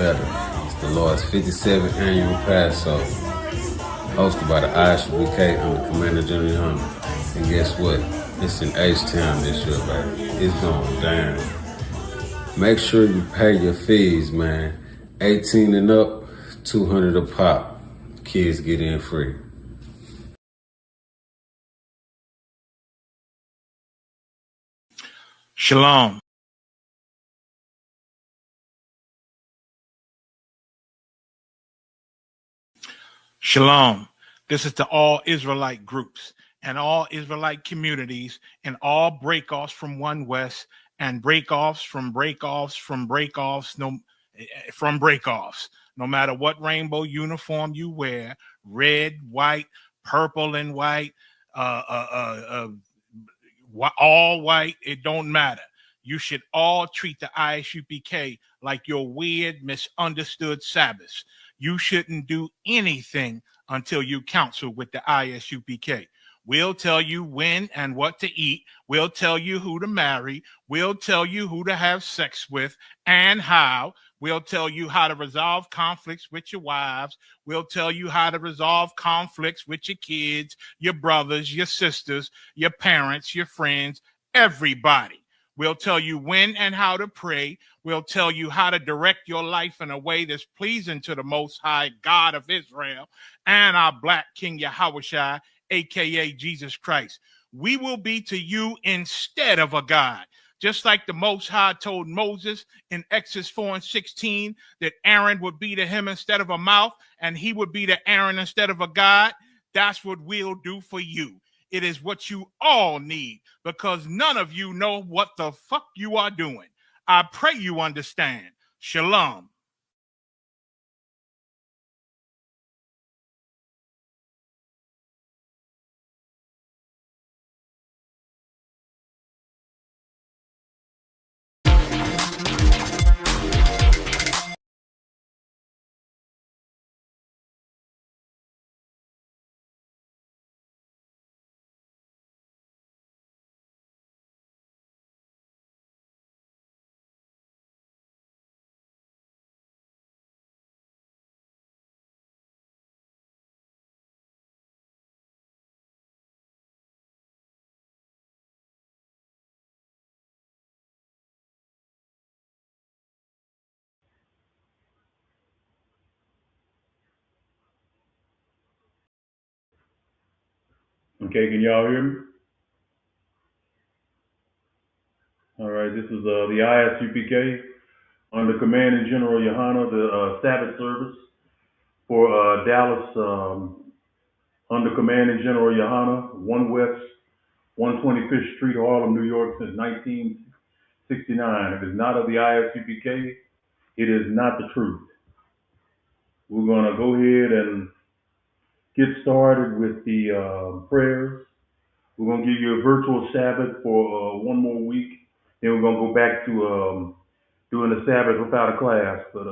better. It's the Lord's 57th annual Passover, hosted by the ISUPK under Commander General Yohana. And guess what? It's in H-Town this year, baby. It's going down. Make sure you pay your fees, man. 18 and up, $200 a pop. Kids get in free. Shalom. Shalom. This is to all Israelite groups and all Israelite communities and all breakoffs from One West and breakoffs from breakoffs from breakoffs no matter what rainbow uniform you wear, red, white, purple and white, all white, it don't matter. You should all treat the ISUPK like your weird, misunderstood Sabbaths. You shouldn't do anything until you counsel with the ISUPK. We'll tell you when and what to eat. We'll tell you who to marry. We'll tell you who to have sex with and how. We'll tell you how to resolve conflicts with your wives. We'll tell you how to resolve conflicts with your kids, your brothers, your sisters, your parents, your friends, everybody. We'll tell you when and how to pray. We'll tell you how to direct your life in a way that's pleasing to the Most High God of Israel and our Black King Yahushua, a.k.a. Jesus Christ. We will be to you instead of a God. Just like the Most High told Moses in Exodus 4:16 that Aaron would be to him instead of a mouth and he would be to Aaron instead of a God, that's what we'll do for you. It is what you all need because none of you know what the fuck you are doing. I pray you understand. Shalom. Okay, can y'all hear me? All right, this is the ISUPK under Commanding General Yohana, the Sabbath service for Dallas under Commanding General Yohana, 1 West, 125th Street, Harlem, New York, since 1969. If it's not of the ISUPK, it is not the truth. We're going to go ahead and get started with the prayers. We're going to give you a virtual Sabbath for one more week. Then we're going to go back to doing the Sabbath without a class. But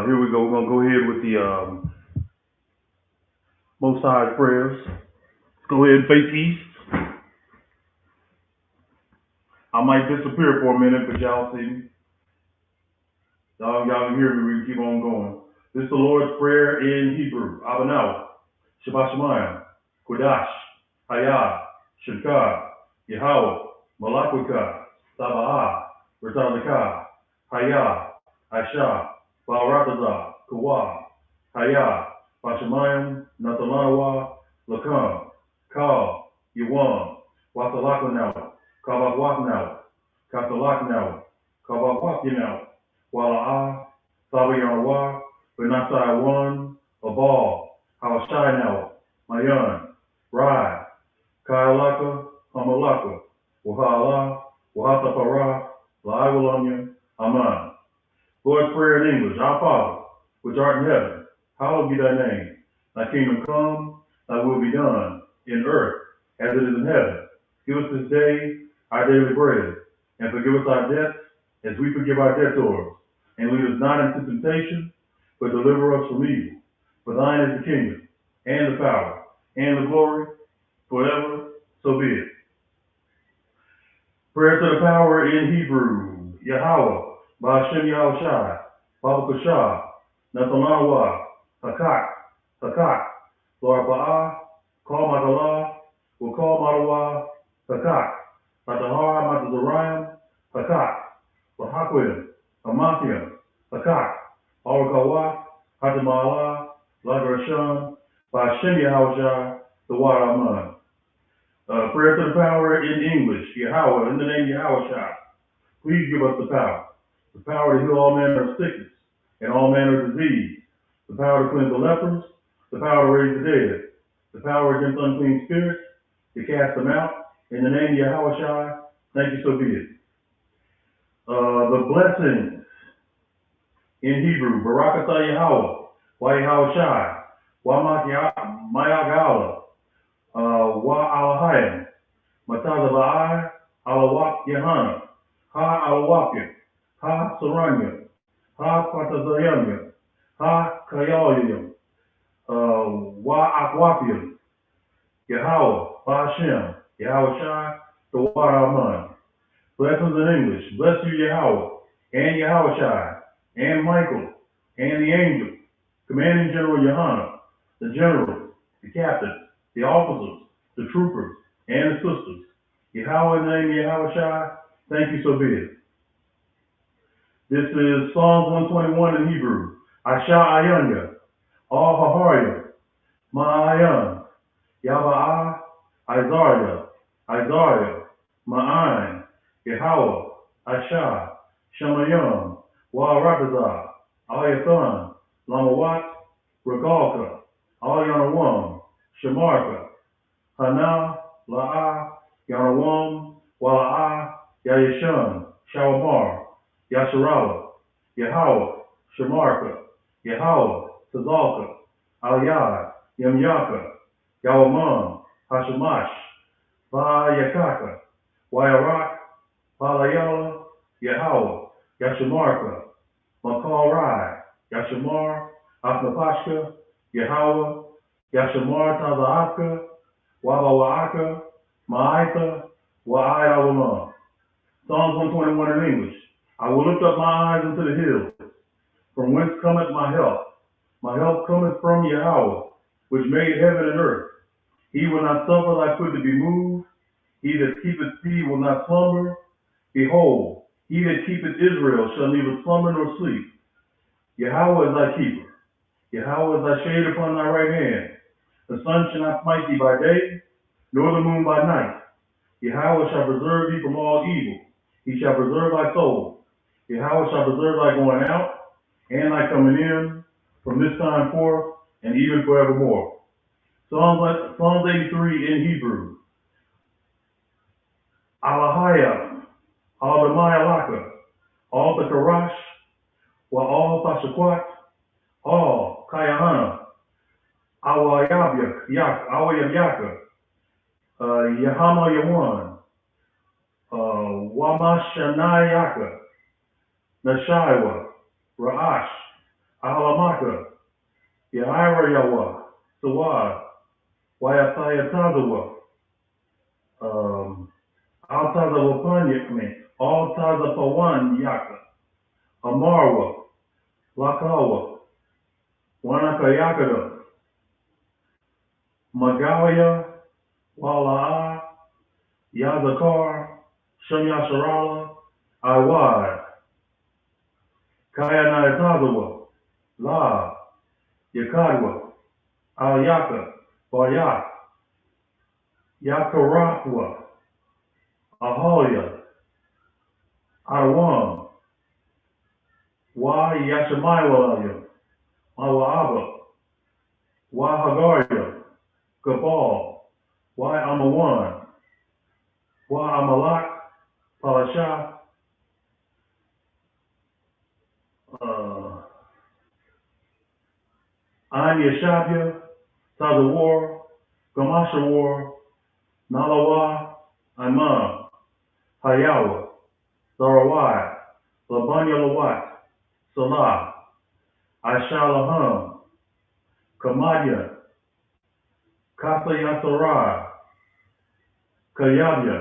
here we go. We're going to go ahead with the Most High prayers. Let's go ahead and face east. I might disappear for a minute, but y'all see me. Y'all can hear me. We can keep on going. This is the Lord's Prayer in Hebrew. Abanau, Shabbat Shemayim, Kodash, Hayah, Shemkah, Yahweh, Malakwika, Sabah, Retadaka, Hayah, Aisha, Ba'aratazah, Kawah, Hayah, Bashamayim, Natalanawa, Lakam, Kal, Yawan, Wasalakanawa, Kabawaknawa, Kasalaknawa, Kabawakinawa, Wala'a, Sabayarwa, Benasai One, Abal, Hawashai Mayan, Rai, Kailaka, Hamalaka, Wahala, Wahatapara, Laiwalamya, Aman. Lord's Prayer in English. Our Father, which art in heaven, hallowed be thy name. Thy kingdom come, thy will be done, in earth as it is in heaven. Give us this day our daily bread, and forgive us our debts as we forgive our debtors. And lead us not into temptation, but deliver us from evil. For thine is the kingdom, and the power, and the glory, forever, so be it. Prayer to the power in Hebrew. Yahweh, Ba'ashem Yahushai, Baba Kushah, Nathanawa, Hakak, Lord Ba'a, Call Matalah, will call Matawa, Hakak, Matahara, Matazariam, Hakak, Lahakwim, Amathiam, Hakak, Arakawa, Hatamala, Lagrasham, Ba'ashem Yahushai, the Waraman. Prayer to the power in English, Yahweh, in the name of Yahushua. Please give us the power to heal all manner of sickness and all manner of disease, the power to cleanse the lepers, the power to raise the dead, the power against unclean spirits, to cast them out, in the name of Yahushua. Thank you, so be it. The blessings in Hebrew, Barakatah Yahweh, Wa Yahushai, Wa Mayagala, Wa Alahayim, Matazaba'ai, Alawak Yahana, Ha Alawakim, Ha Saranya, Ha Patazayanya, Ha Kayalayim, Wa Akwapium, Yahweh, Ba'ashem, Yahushai, the Waraman. Blessings in English. Bless you, Yahweh, and Yahushai, and Michael, and the angel, Commanding General Yohana, the generals, the captains, the officers, the troopers, and the sisters. Yahweh, in the name of Yahushai, thank you, so be it. This is Psalms 121 in Hebrew. Asha Ayanya, All Haharya, Ma'ayan, Yaba'a, Isaiah, Ma'ain, Yahweh, Asha, Shemayim, Wa'aratazah, Ayathan, Lamawat, Regalka, Al-Yanawam, Shemarka, Hana, La'a, Yanawam, Wala'a, Yayishan, Shawamar, Yasharala, Yahweh, Shemarka, Yahweh, Tazalka, Al-Yad, Yamyaka, Yawaman, Hashemash, Yakaka, Wayarak, Palayala, Yahweh, Yashamarka, Makal Rai, Yashamar, Aknapashka, Yahweh, Yashamar Tazaaka, Wabawaaka, Ma'aita, Wa'ayawama. Psalms 121 in English. I will lift up my eyes into the hills, from whence cometh my help. My help cometh from Yahweh, which made heaven and earth. He will not suffer thy foot to be moved. He that keepeth thee will not slumber. Behold, he that keepeth Israel shall neither slumber nor sleep. Yahweh is thy keeper. Yahweh is thy shade upon thy right hand. The sun shall not smite thee by day, nor the moon by night. Yahweh shall preserve thee from all evil. He shall preserve thy soul. Yahweh shall preserve thy going out and thy coming in from this time forth and even forevermore. Psalms 83 in Hebrew. Alahaya, Al-Damayalaka, Al-Takarash, Wa-Al-Tashakwat, Al-Kayahana, Awayabyaka, Yahama Yawan, Wamashanayaka, Nashaiwa, Ra'ash, Alamaka, Yaira Yawa, Sawad, Wayatayatazawa, Altazapawan Yaka, Amarwa, Lakawa, Wanakayakada, Magalia, Wala'a, Yazakar, Shamyasharala, Iwad, Kayanayatazawa, La, Yakadwa, Al-Yaka, Bayak, Yakarakwa, Aholia, Awan, Wa Yashamayalaya, Mawa'aba, Wa Hagaria, Gabal, Wa Amawan, Wa Amalak, Palasha, An Yashabia, Tazawar, Gamashawar, Nalawa, Imam, Hayawa, Sarawai, Labanya Lawat, Salah, Aishalaham, Kamadya, Kasayasarai, Kayabya,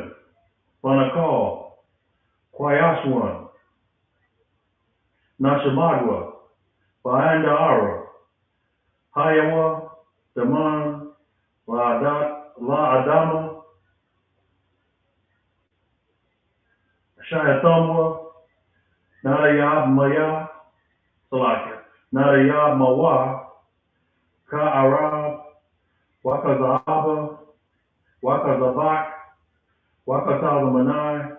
Banakal, Kwayashwan, Nashamadwa, Baandaara, Hayawa, Daman, La Adama, Shayatamwa, Nadayab Maya, Salaka, Nadayab Mawa, Ka Arab, Wakazahaba, Wakazabak, Wakatazamanai,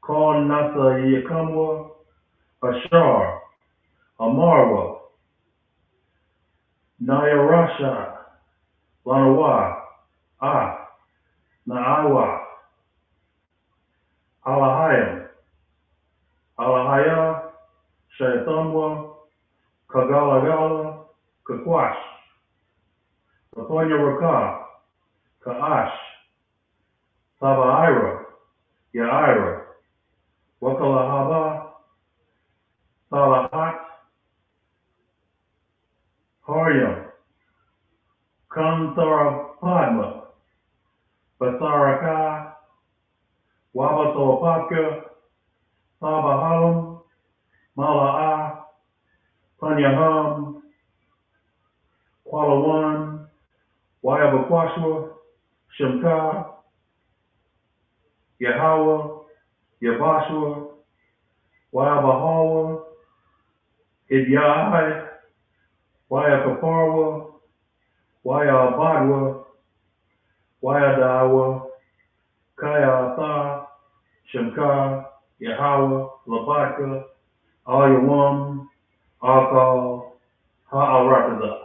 Kal Nasa Yakamwa, Ashar, Amarwa, Nayarasha, Lanawa, Naawa, Alahayam, Alahaya, Shayatamwa, Kagalagala, Kakwash, Latonya Raka, Kaash, Sabaira, Yaira, Wakalahaba, Salahat, Haryam, Kantara Padma, Basaraka, Wabasawapaka, Sabahalam, Mala'a, Panyaham, Qualawan, Wayabakwashwa, Shemka, Yahweh, Yabashua, Wayabahawa, Idyai, Wayakaparwa, Wayabadwa, Wayadawa, Kayatha, Shemka, Yahweh, Labaka, Ayawam, Akal, Ha'arakaza.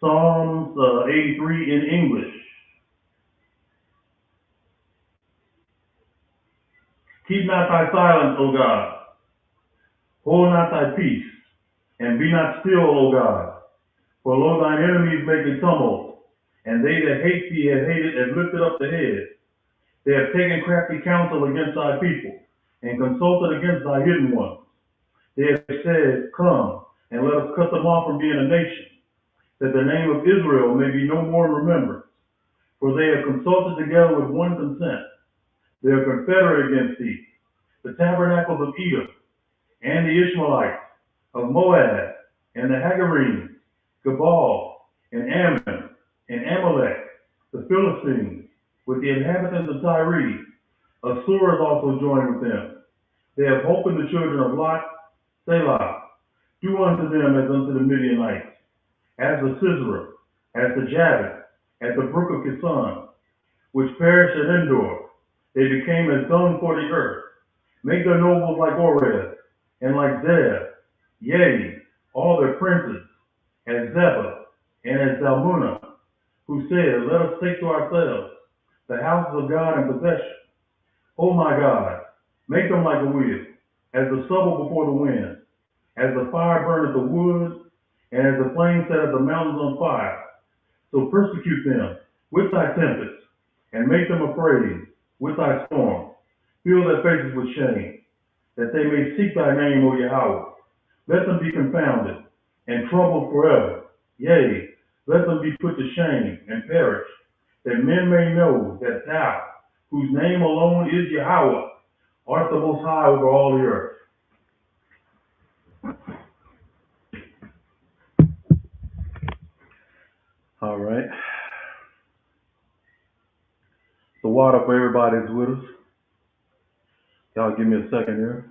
Psalms 83 in English. Keep not thy silence, O God. Hold not thy peace, and be not still, O God. For lo, thine enemies make a tumult, and they that hate thee have lifted up the head. They have taken crafty counsel against thy people, and consulted against thy hidden ones. They have said, Come, and let us cut them off from being a nation, that the name of Israel may be no more in remembrance. For they have consulted together with one consent. They are confederate against thee, the tabernacles of Edom, and the Ishmaelites, of Moab, and the Hagarenes, Gebal, and Ammon, and Amalek, the Philistines, with the inhabitants of Tyre. Assur is also joined with them. They have hope in the children of Lot, Selah. Do unto them as unto the Midianites, as the Sisera, as the Jabbok, at the brook of Kison, which perished at Endor. They became as dung for the earth. Make their nobles like Oreb, and like Zeb, yea, all their princes, as Zebah, and as Zalmunna, who said, Let us take to ourselves the houses of God in possession. O my God, make them like a wheel, as the stubble before the wind, as the fire burneth the wood, and as the flame setteth the mountains on fire. So persecute them with thy tempest, and make them afraid with thy storm. Fill their faces with shame, that they may seek thy name, O Yahweh. Let them be confounded and troubled forever. Yea, let them be put to shame and perish, that men may know that thou, whose name alone is Yahweh, art the most high over all the earth. All right. The water for everybody's with us. Y'all give me a second here.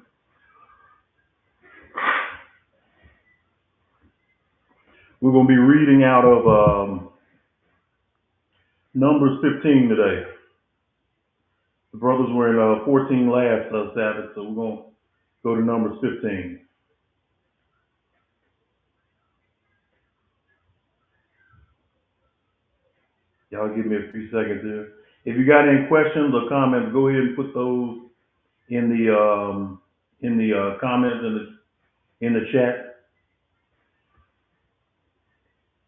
We're going to be reading out of Numbers 15 today. The brothers were in 14 last Sabbath, so we're going to go to Numbers 15. Y'all give me a few seconds here. If you got any questions or comments, go ahead and put those in the comments in the chat.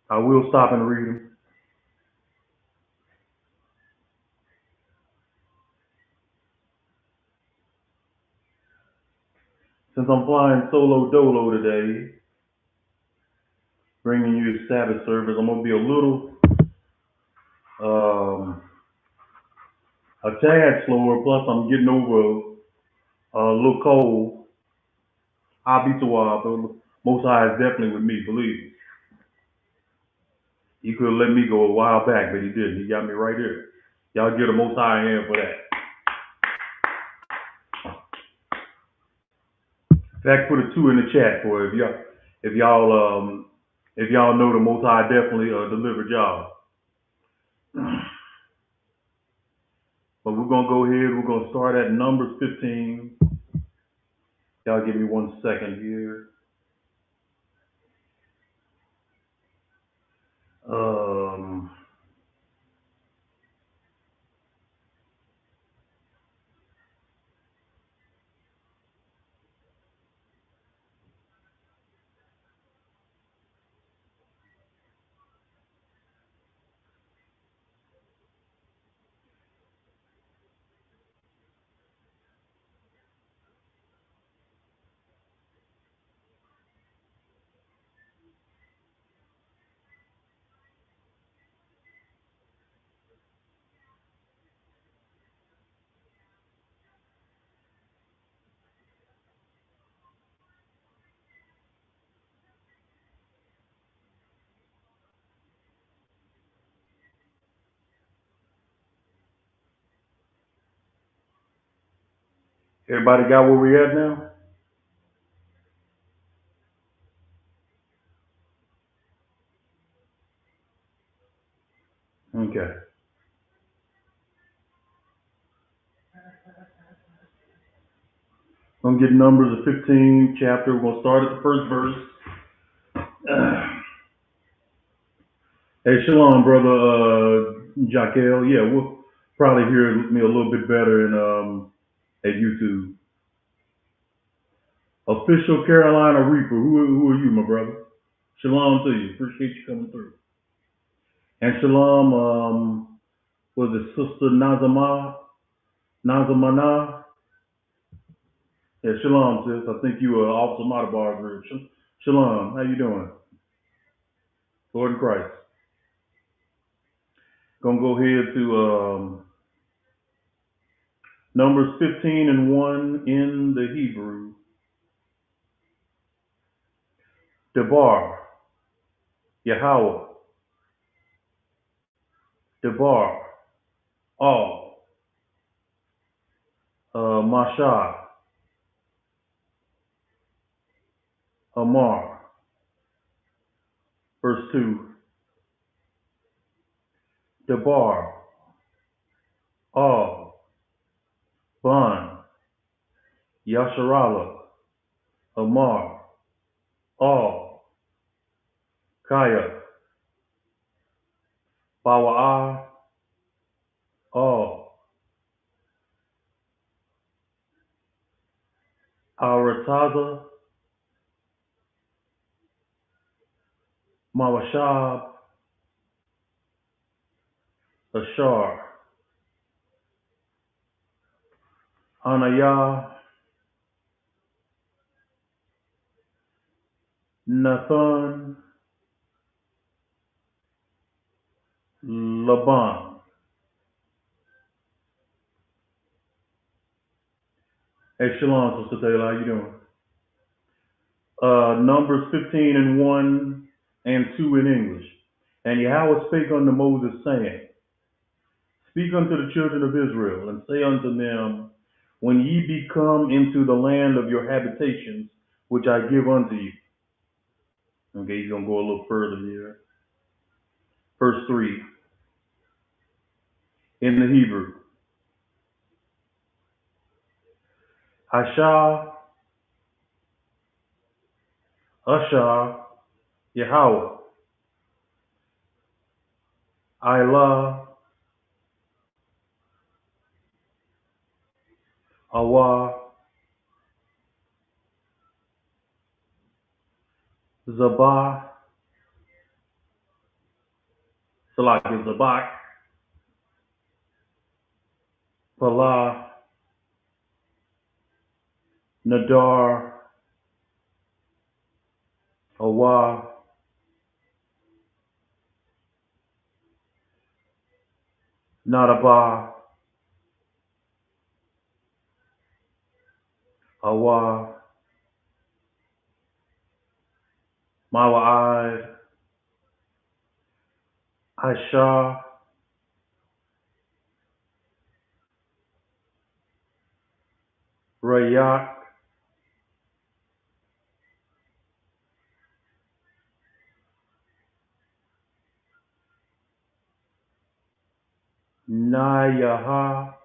I will stop and read them. Since I'm flying solo dolo today, bringing you a Sabbath service, I'm gonna be a little, a tad slower. Plus, I'm getting over a little cold. I'll be too wild, though. Most High is definitely with me, believe me. He could have let me go a while back, but he didn't. He got me right here. Y'all get a Most High hand for that. In fact, put a 2 in the chat for it if y'all know the Most High definitely delivered y'all. But we're gonna go ahead. We're gonna start at Numbers 15. Y'all give me 1 second here. Um, Everybody got where we at now? Okay. Gonna get Numbers of 15 chapter. We're gonna start at the first verse. Hey, shalom, brother Jaquel. Yeah, we'll probably hear me a little bit better in at YouTube. Official Carolina Reaper. Who are you, my brother? Shalom to you. Appreciate you coming through. And shalom, was it Sister Nazamana? Yeah, shalom, sis. I think you were Officer Matabar group. Shalom. How you doing? Lord in Christ. Gonna go ahead to Numbers 15 and 1 in the Hebrew. Debar, Yahweh, Debar, All, Mashah, Amar. Verse 2, Debar, All, Ban, Yasharala, Amar, All, Kaya, Bawa'ah, All, Arataza, Mawashab, Ashar, Anayah, Nathan, Laban. Hey, shalom, Sister Taylor. How you doing? Numbers 15 and 1 and 2 in English. And Yahweh spake unto Moses, saying, Speak unto the children of Israel, and say unto them, When ye be come into the land of your habitations, which I give unto you. Okay, he's going to go a little further here. Verse 3, in the Hebrew. Asha, Asha, Yahweh, Ilah, Awa, Zabah, Salaki, Zabak, Palah, Nadar, Awa, Nadabah, Awa, Mawa'ad, Aisha, Rayak, Nayaha,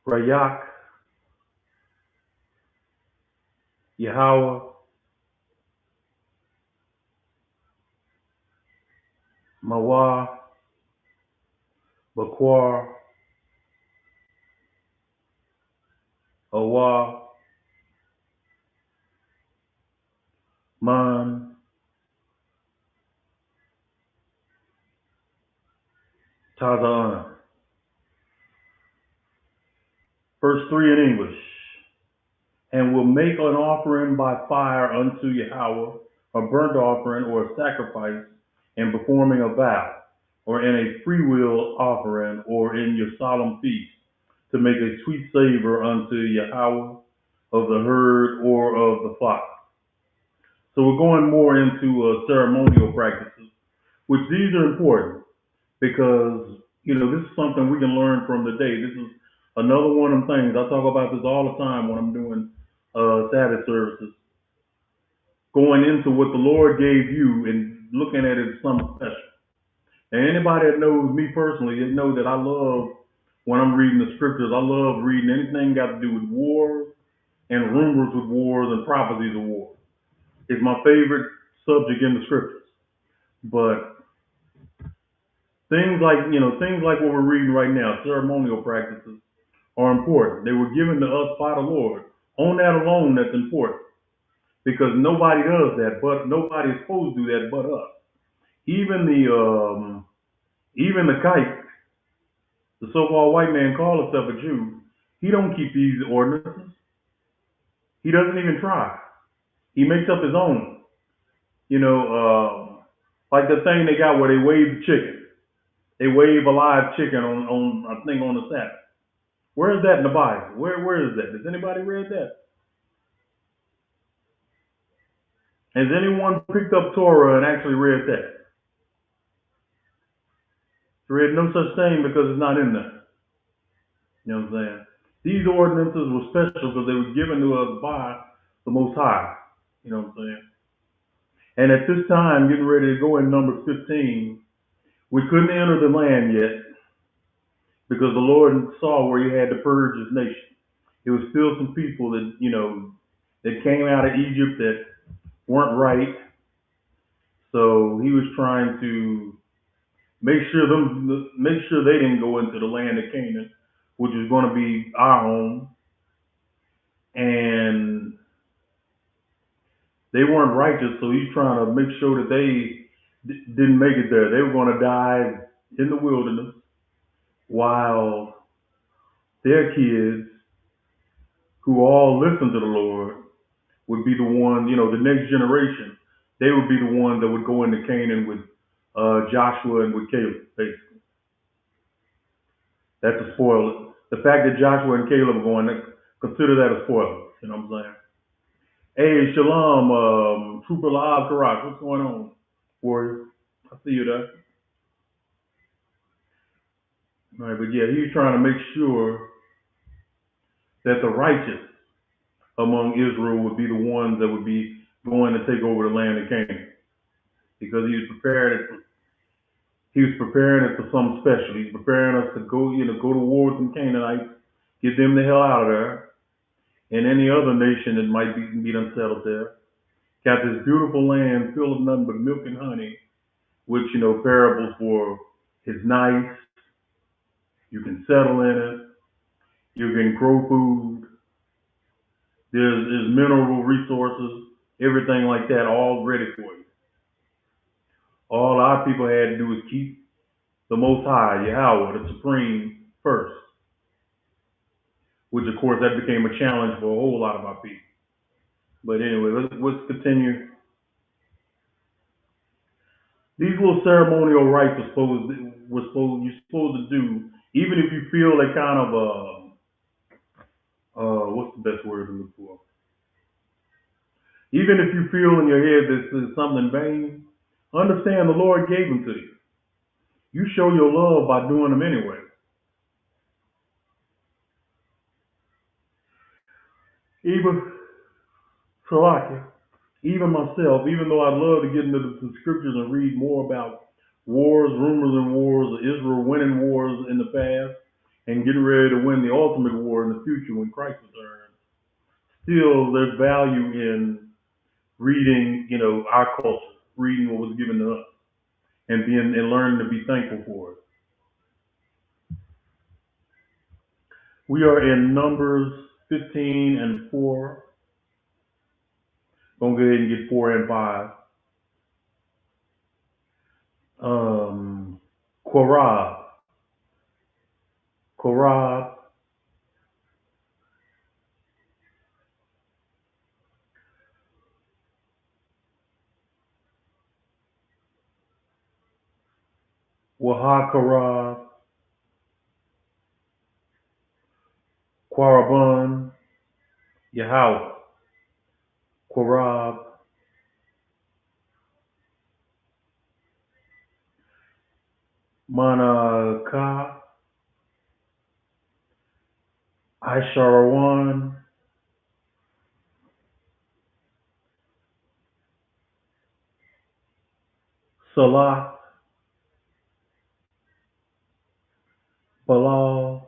Rayak, Yahweh, Mawa, Bakwar, Awa, Man, Tazan. Verse 3 in English. And will make an offering by fire unto Yahweh, a burnt offering or a sacrifice, in performing a vow, or in a freewill offering, or in your solemn feast, to make a sweet savor unto Yahweh of the herd or of the flock. So we're going more into ceremonial practices, which these are important because, this is something we can learn from today. This is another one of them things. I talk about this all the time when I'm doing Sabbath services. Going into what the Lord gave you and looking at it as something special. And anybody that knows me personally, they know that I love, when I'm reading the scriptures, I love reading anything got to do with wars and rumors with wars and prophecies of war. It's my favorite subject in the scriptures. But things like what we're reading right now, ceremonial practices, are important. They were given to us by the Lord. On that alone, that's important. Because nobody does that, but nobody is supposed to do that but us. Even the kite, the so-called white man called himself a Jew, he don't keep these ordinances. He doesn't even try. He makes up his own. Like the thing they got where they wave the chicken. They wave a live chicken on I think on the Sabbath. Where is that in the Bible? Where is that? Has anybody read that? Has anyone picked up Torah and actually read that? Read no such thing because it's not in there. You know what I'm saying? These ordinances were special because they were given to us by the Most High. You know what I'm saying? And at this time, getting ready to go in Numbers 15, we couldn't enter the land yet because the Lord saw where he had to purge his nation. There was still some people that came out of Egypt that weren't right. So he was trying to make sure they didn't go into the land of Canaan, which is going to be our home. And they weren't righteous, so he's trying to make sure that they didn't make it there. They were going to die in the wilderness while their kids, who all listened to the Lord, would be the one, the next generation. They would be the one that would go into Canaan with Joshua and with Caleb, basically. That's a spoiler. The fact that Joshua and Caleb are going, consider that a spoiler. You know what I'm saying? Hey, Shalom, Trooper Live Karaj, what's going on, warrior? I see you there. All right, but yeah, he's trying to make sure that the righteous among Israel would be the ones that would be going to take over the land of Canaan, because he was preparing it for something special. He's preparing us to go to war with some Canaanites, get them the hell out of there, and any other nation that might be unsettled there. Got this beautiful land filled with nothing but milk and honey, which, parables for is nice. You can settle in it. You can grow food. There's mineral resources, everything like that, all ready for you. All our people had to do was keep the Most High, Yahweh, the Supreme, first. Which, of course, that became a challenge for a whole lot of our people. But anyway, let's continue. These little ceremonial rites you're supposed to do even if you feel a kind of what's the best word to look for? Even if you feel in your head this is something vain, understand the Lord gave them to you. You show your love by doing them anyway. Even Slovakia, even myself, even though I'd love to get into the scriptures and read more about wars, rumors and wars, of Israel winning wars in the past and getting ready to win the ultimate war in the future when Christ returns, still there's value in reading, our culture, reading what was given to us and learning to be thankful for it. We are in Numbers 15 and 4. Gonna go ahead and get 4 and 5. Korab. Korab. Wahakarab. Quaraban. Yahweh. Korab. Manaka. Aisharawan. Salat. Balal.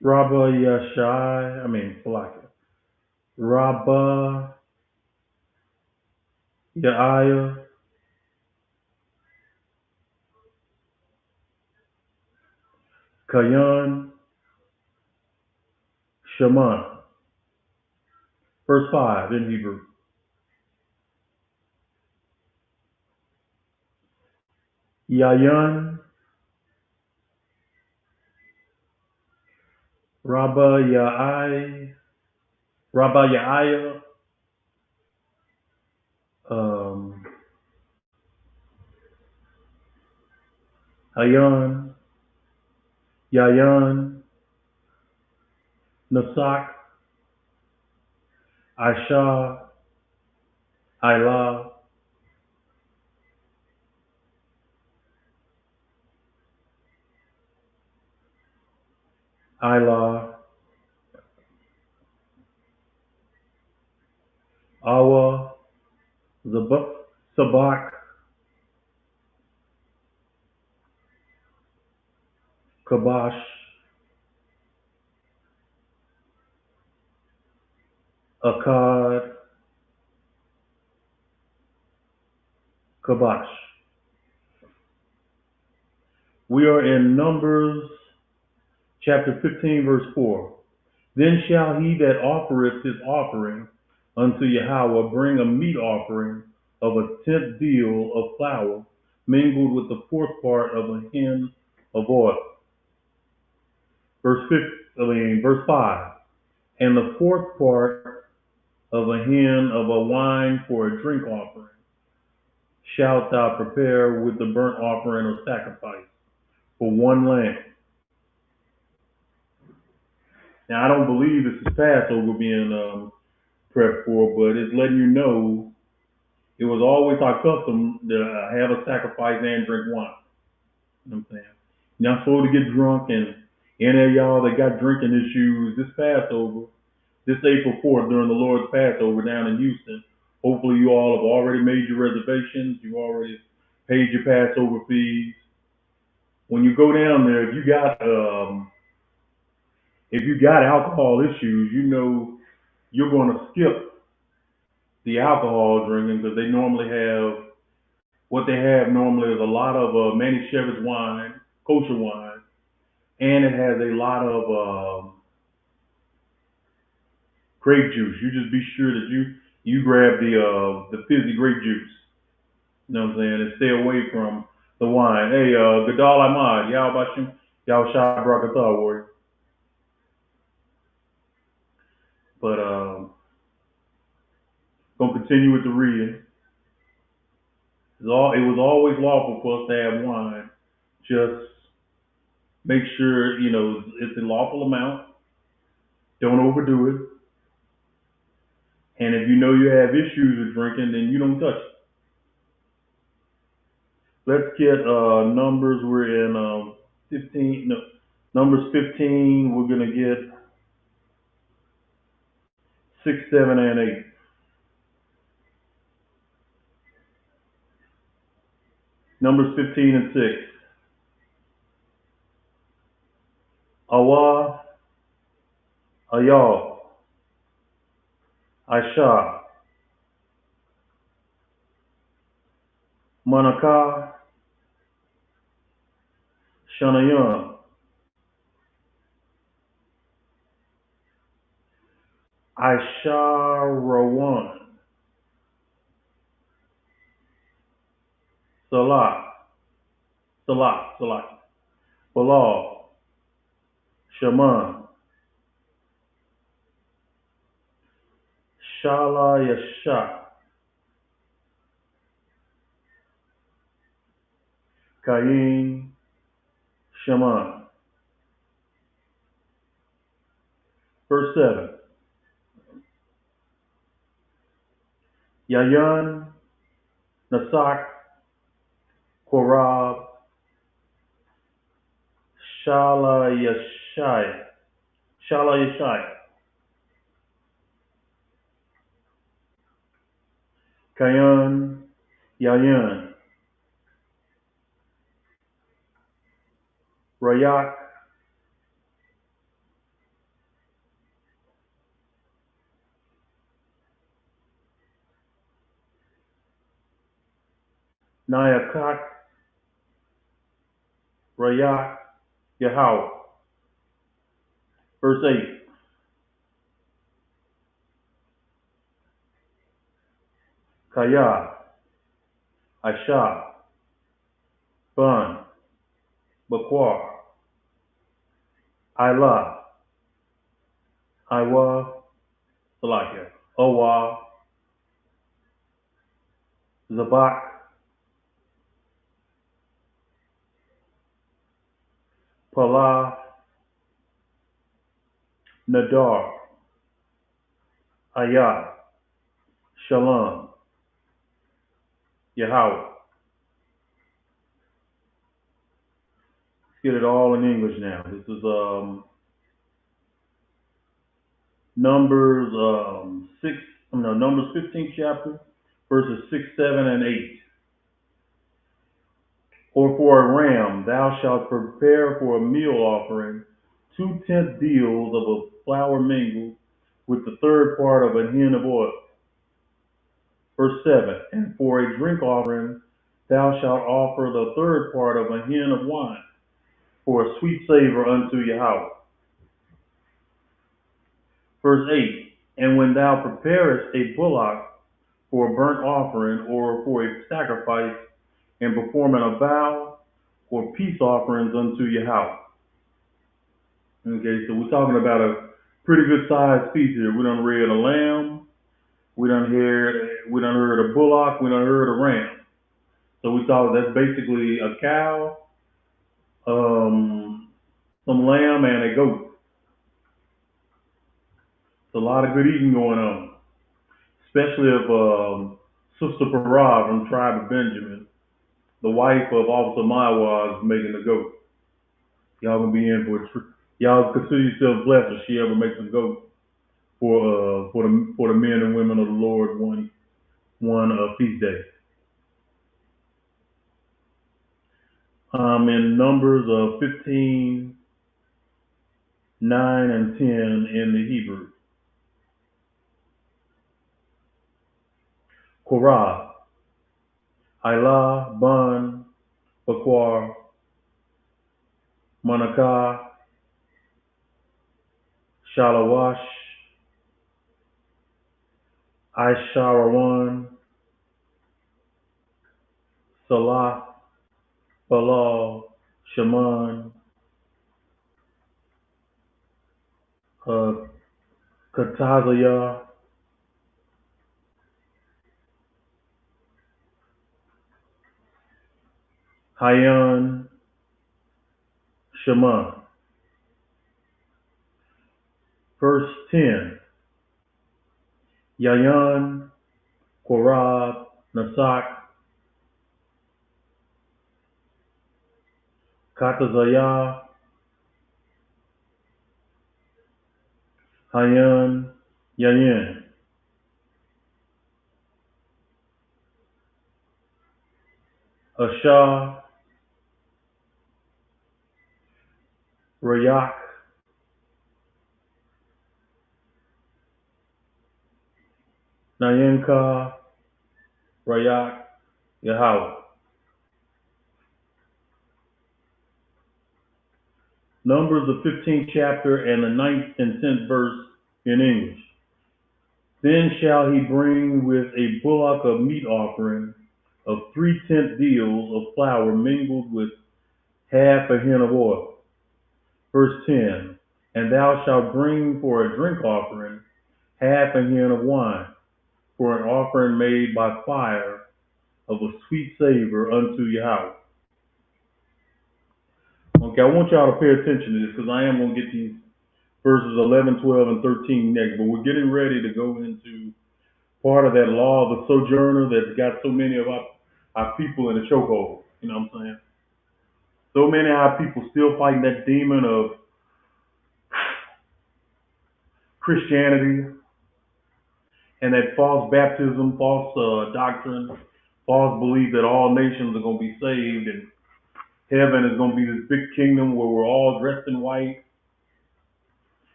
Rabba Yashai. Falaka. Rabba Yaaya. Kayan. Shaman. Verse 5 in Hebrew. Yayan. Rabba Yaai. Rabba Yaaya. Hayan. Yayan. Nasak. Aisha. Ilah. Ilah. Awa. Sabak. Kabash. Akkad. Kabash. We are in Numbers chapter 15, verse 4. Then shall he that offereth his offering unto Yahweh bring a meat offering of a tenth deal of flour mingled with the fourth part of a hin of oil. Verse 5. And the fourth part of a hin of a wine for a drink offering shalt thou prepare with the burnt offering of sacrifice for one lamb. Now, I don't believe this is Passover being prepped for, but it's letting you know it was always our custom to have a sacrifice and drink wine. You know what I'm saying? You're not supposed to get drunk, and any of y'all that got drinking issues this Passover, this April 4th during the Lord's Passover down in Houston, hopefully you all have already made your reservations. You've already paid your Passover fees. When you go down there, if you got alcohol issues, you're going to skip the alcohol drinking because they normally have what they have normally is a lot of Manischewitz wine, kosher wine, and it has a lot of grape juice. You just be sure that you grab the fizzy grape juice. You know what I'm saying? And stay away from the wine. Hey, Gadal Ahmad, Yao Bashim, Yao Shah Brakatah, warrior. But gonna continue with the reading. It was always lawful for us to have wine. Just make sure, it's a lawful amount. Don't overdo it. And if you know you have issues with drinking, then you don't touch it. Let's get numbers. We're in 15. No, Numbers 15. We're gonna get 6, 7, and 8. Numbers 15 and 6. Awa, Ayal, Aisha, Manakah, Shanayan, Aisharawan, Salah, Salah, Balal, Shaman, Shala Yasha, Kayin, Shaman. Verse 7. Yayan, Nasak, Korab, Shala Yashai, Kayan, Yayan, Rayak, Nayakak, Rayak, Yahweh. Verse 8. Kaya, Aisha, Bun, Bakwar, Ilah, Iwa, Salakia, Owa, Zabak, Palah, Nadar, Ayah, Shalom, Yahweh. Let's get it all in English now. This is Numbers 15th chapter, verses 6, 7, and 8. Or for a ram thou shalt prepare for a meal offering 2/10 deals of a flour mingled with the third part of a hin of oil. Verse 7. And for a drink offering thou shalt offer the third part of a hin of wine, for a sweet savor unto Yahweh. Verse 8. And when thou preparest a bullock for a burnt offering or for a sacrifice, and performing a vow or peace offerings unto Yahweh. Okay, so we're talking about a pretty good sized piece here. We done read a lamb, we done heard a bullock, we done heard a ram. So we thought that's basically a cow, some lamb, and a goat. It's a lot of good eating going on, especially if Sister Parah from the tribe of Benjamin, the wife of Officer Maiwa, is making the goat. Y'all gonna be in for a treat. Y'all consider yourself blessed if she ever makes a goat for the men and women of the Lord one feast day. In Numbers 15, 9, and 10 in the Hebrew. Korah, Ilah, Bun, Bakwar, Manakah, Shalawash, Aisharawan, Salah, Balal, Shaman, uh, Katazayah, Hayan Shema. Verse 10. Yayan Korab Nasak Katazaya Hayan Yayin. Asha Rayak Nayanka Rayak Yahweh. Numbers, the 15th chapter and the 9th and 10th verse in English. Then shall he bring with a bullock of meat offering of 3/10 deals of flour mingled with half a hin of oil. Verse 10. And thou shalt bring for a drink offering half a hin of wine, for an offering made by fire of a sweet savor unto Yahweh. Okay, I want y'all to pay attention to this because I am going to get these verses 11, 12, and 13 next, but we're getting ready to go into part of that law of the sojourner that's got so many of our people in the chokehold. You know what I'm saying? So many of our people still fighting that demon of Christianity and that false baptism, false doctrine, false belief that all nations are going to be saved and heaven is going to be this big kingdom where we're all dressed in white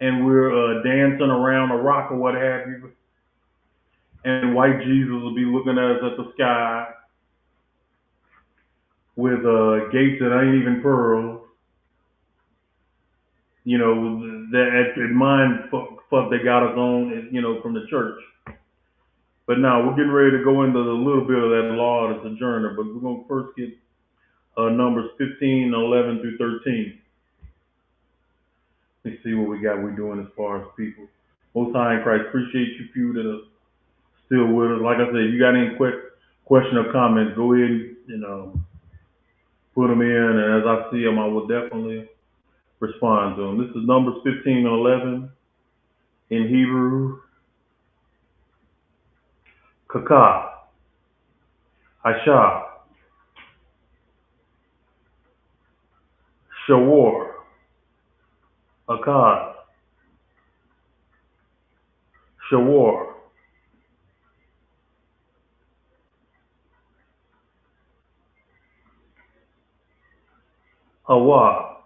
and we're dancing around a rock or what have you. And white Jesus will be looking at us at the sky with gates that ain't even pearls. You know, that mind fuck they got us on, you know, from the church. But now we're getting ready to go into a little bit of that law of the sojourner, but we're going to first get Numbers 15, 11 through 13. Let's see what we got we're doing as far as people. Most High in Christ, appreciate you few that are still with us. Like I said, if you got any question or comments, go ahead and put them in, and as I see them, I will definitely respond to them. This is Numbers 15 and 11 in Hebrew. Kaka, Asha, Shawar, Akkad, Shawar, Hawa,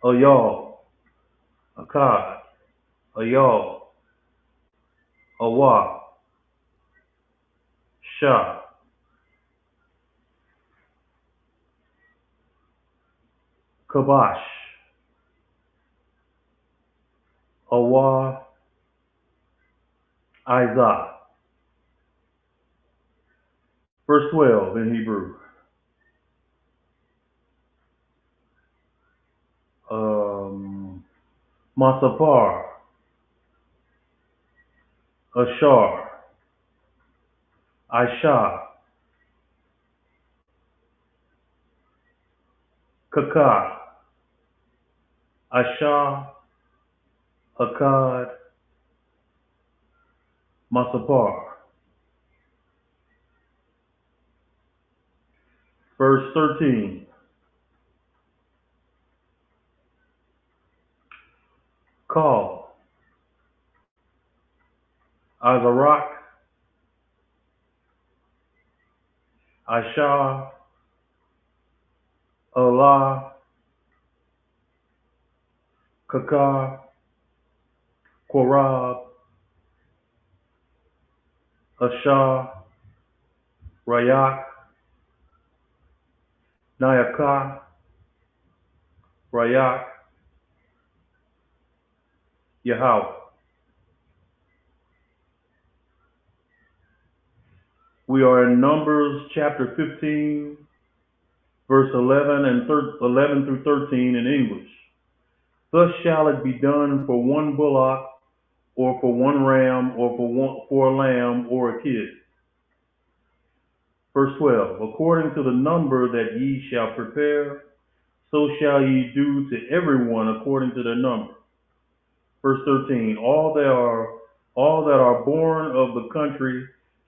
Ayal, Akkad, Ayal, Awa, Shah, Kabash, Awa, Isaac. Verse 12 in Hebrew. Masapar, Ashar, Aisha, Kaka, Asha, Akkad, Masapar. Verse 13. Call, Azarak, Aisha, Allah, Kaka, Korab, Asha, Rayak, Nayaka, Rayak, Yahweh. We are in Numbers chapter 15, verse 11 and 11 through 13 in English. Thus shall it be done for one bullock, or for one ram, or for a lamb, or a kid. Verse 12, according to the number that ye shall prepare, so shall ye do to everyone according to their number. Verse 13, all that are born of the country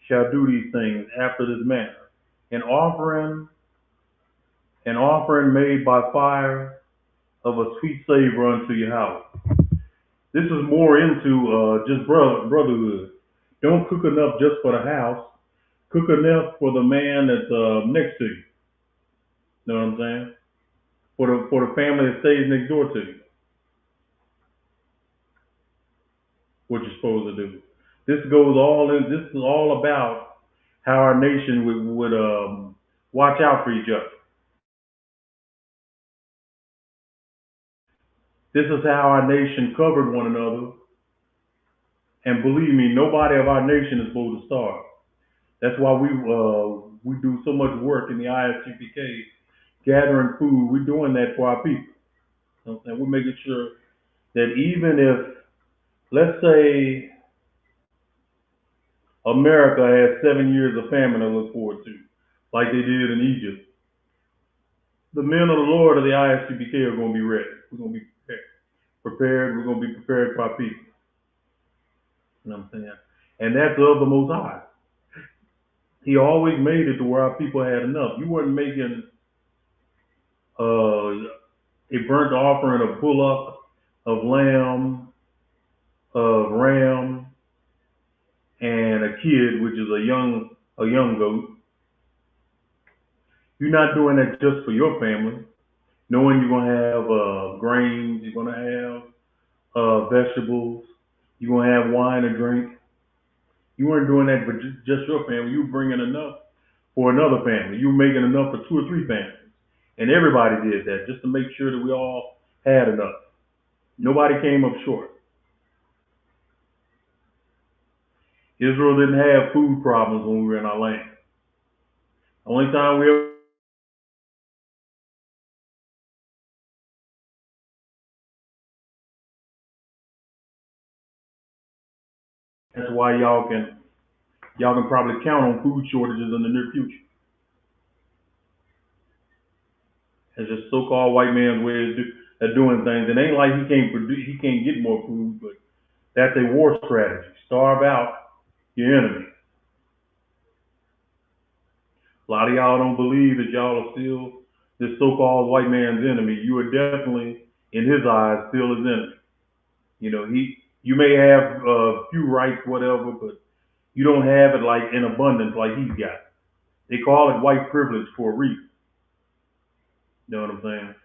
shall do these things after this manner. An offering made by fire of a sweet savor unto your house. This is more into just brotherhood. Don't cook enough just for the house. Cook enough for the man that's next to you. Know what I'm saying? For the family that stays next door to you. What you're supposed to do. This is all about how our nation would watch out for each other. This is how our nation covered one another. And believe me, nobody of our nation is supposed to starve. That's why we do so much work in the ISUPK, gathering food. We're doing that for our people. You know what I'm saying? We're making sure that even if, let's say, America has 7 years of famine to look forward to, like they did in Egypt, the men of the Lord of the ISUPK are going to be ready. We're going to be prepared. We're going to be prepared for our people. You know what I'm saying? And that's of the Most High. He always made it to where our people had enough. You weren't making a burnt offering of bullock, of lamb, of ram, and a kid, which is a young goat. You're not doing that just for your family, knowing you're gonna have grains, you're gonna have vegetables, you're gonna have wine to drink. You weren't doing that for just your family. You were bringing enough for another family. You were making enough for 2 or 3 families, and everybody did that just to make sure that we all had enough. Nobody came up short. Israel didn't have food problems when we were in our land. The only time we ever, that's why y'all can probably count on food shortages in the near future. It's just so-called white man's way of doing things. It ain't like he can't get more food, but that's a war strategy. Starve out your enemy. A lot of y'all don't believe that y'all are still this so-called white man's enemy. You are definitely, in his eyes, still his enemy. You know, you may have a few rights, whatever, but you don't have it like in abundance like he's got. They call it white privilege for a reason. You know what I'm saying?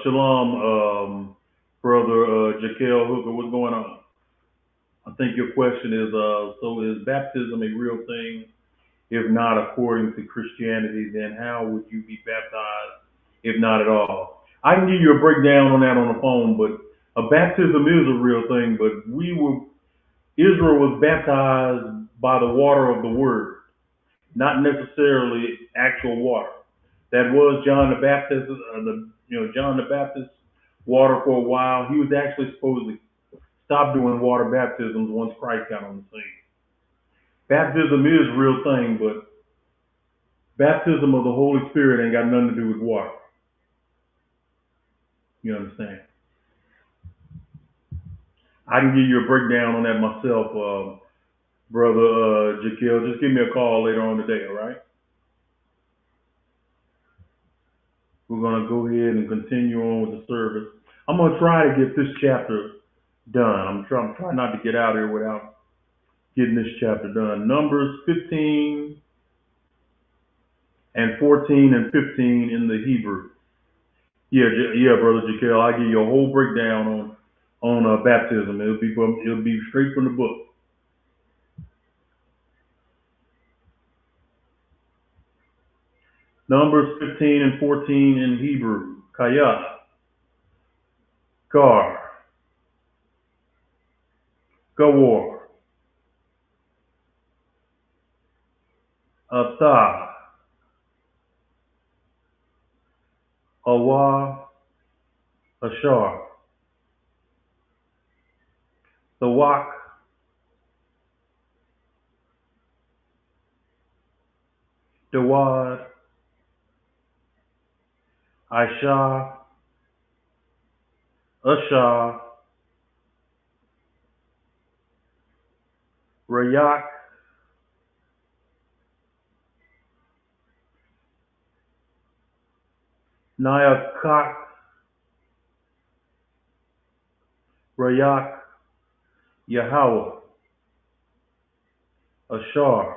Shalom, brother Jaquel Hooker, what's going on? I think your question is, so is baptism a real thing? If not according to Christianity, then how would you be baptized if not at all? I can give you a breakdown on that on the phone, but a baptism is a real thing, but Israel was baptized by the water of the word, not necessarily actual water. That was John the Baptist, John the Baptist water for a while. He was actually supposed to stop doing water baptisms once Christ got on the scene. Baptism is a real thing, but baptism of the Holy Spirit ain't got nothing to do with water. You understand? I can give you a breakdown on that myself, brother Jaquil. Just give me a call later on today, all right? We're going to go ahead and continue on with the service. I'm going to try to get this chapter done. I'm trying not to get out here without getting this chapter done. Numbers 15 and 14 and 15 in the Hebrew. Yeah, brother Jaquil. I'll give you a whole breakdown on baptism. It'll be straight from the book. Numbers 15 and 14 in Hebrew. Kayah, Gar, Gawar, Atah, Awa, Ashar, Thawak, Dawad, Aisha, Usha, Rayak, Nayakak, Rayak, Yahweh, Ashar,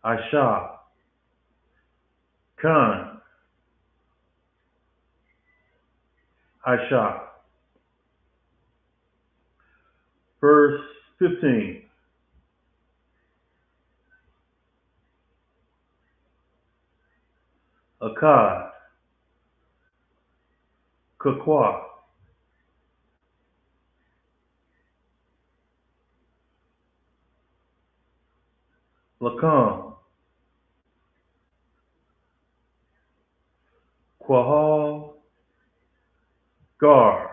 Aisha, Khan, Aisha. Verse 15. Akkad, Kakwa, Lakam, Quahal, Gar,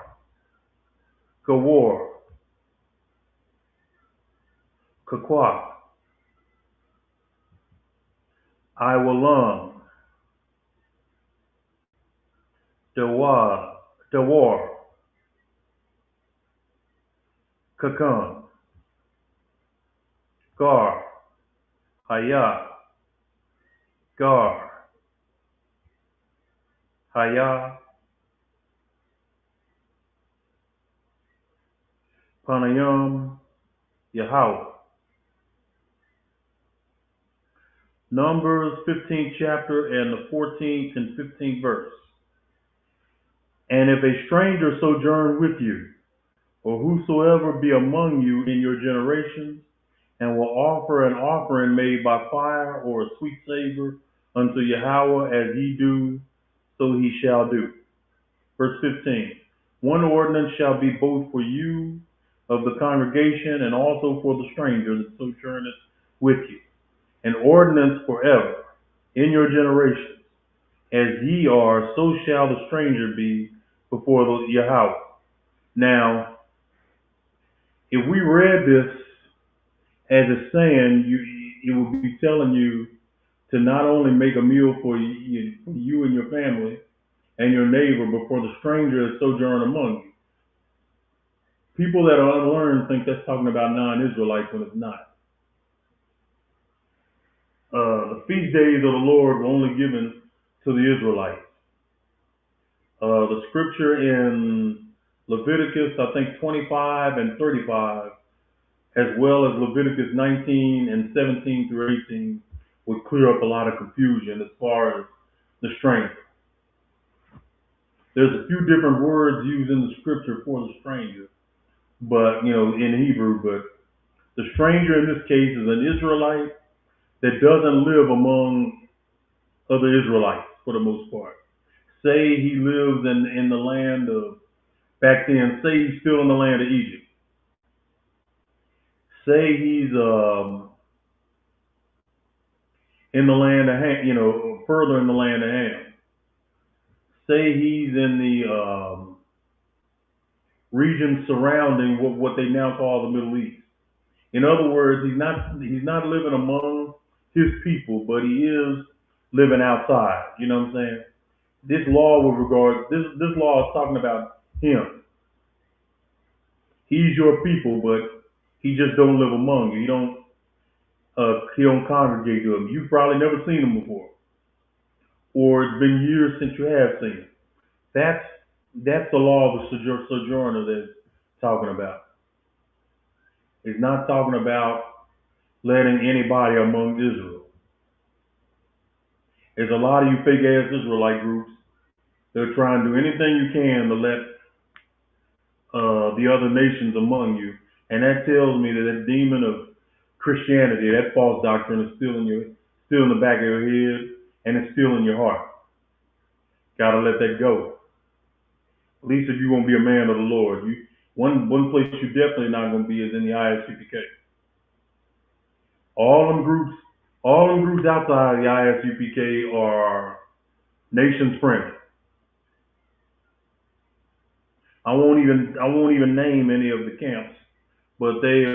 Gawar, Kakwa, Iwalam, Dawar, Kakam, Gar, Haya, Gar, Haya, Panayam, Yahweh. Numbers 15th chapter and the 14th and 15th verse. And if a stranger sojourn with you, or whosoever be among you in your generations, and will offer an offering made by fire or a sweet savor unto Yahweh as ye do, so he shall do. Verse 15. One ordinance shall be both for you of the congregation and also for the stranger that sojourneth with you. An ordinance forever in your generations. As ye are, so shall the stranger be before the Yahweh. Now, if we read this as it's saying, it would be telling you to not only make a meal for you and your family and your neighbor, but for the stranger that sojourn among you. People that are unlearned think that's talking about non-Israelites when it's not. The feast days of the Lord were only given to the Israelites. The scripture in Leviticus, I think 25 and 35, as well as Leviticus 19 and 17 through 18, would clear up a lot of confusion as far as the stranger. There's a few different words used in the scripture for the stranger, but in Hebrew, but the stranger in this case is an Israelite that doesn't live among other Israelites for the most part. Say he lives in the land of, back then, say he's still in the land of Egypt. Say he's in the land of Ham, further in the land of Ham. Say he's in the region surrounding what they now call the Middle East. In other words, he's not living among his people, but he is living outside. You know what I'm saying? This law this law is talking about him. He's your people, but he just don't live among you. He don't congregate to him. You've probably never seen him before, or it's been years since you have seen him. That's the law of the sojourner that it's talking about. It's not talking about letting anybody among Israel. There's a lot of you fake ass Israelite groups that are trying to do anything you can to let the other nations among you, and that tells me that that demon of Christianity, that false doctrine, is still in the back of your head, and it's still in your heart. Gotta let that go. At least if you want to be a man of the Lord, one place you're definitely not going to be is in the ISUPK. All them groups outside the ISUPK are nations friendly. I won't even name any of the camps, but they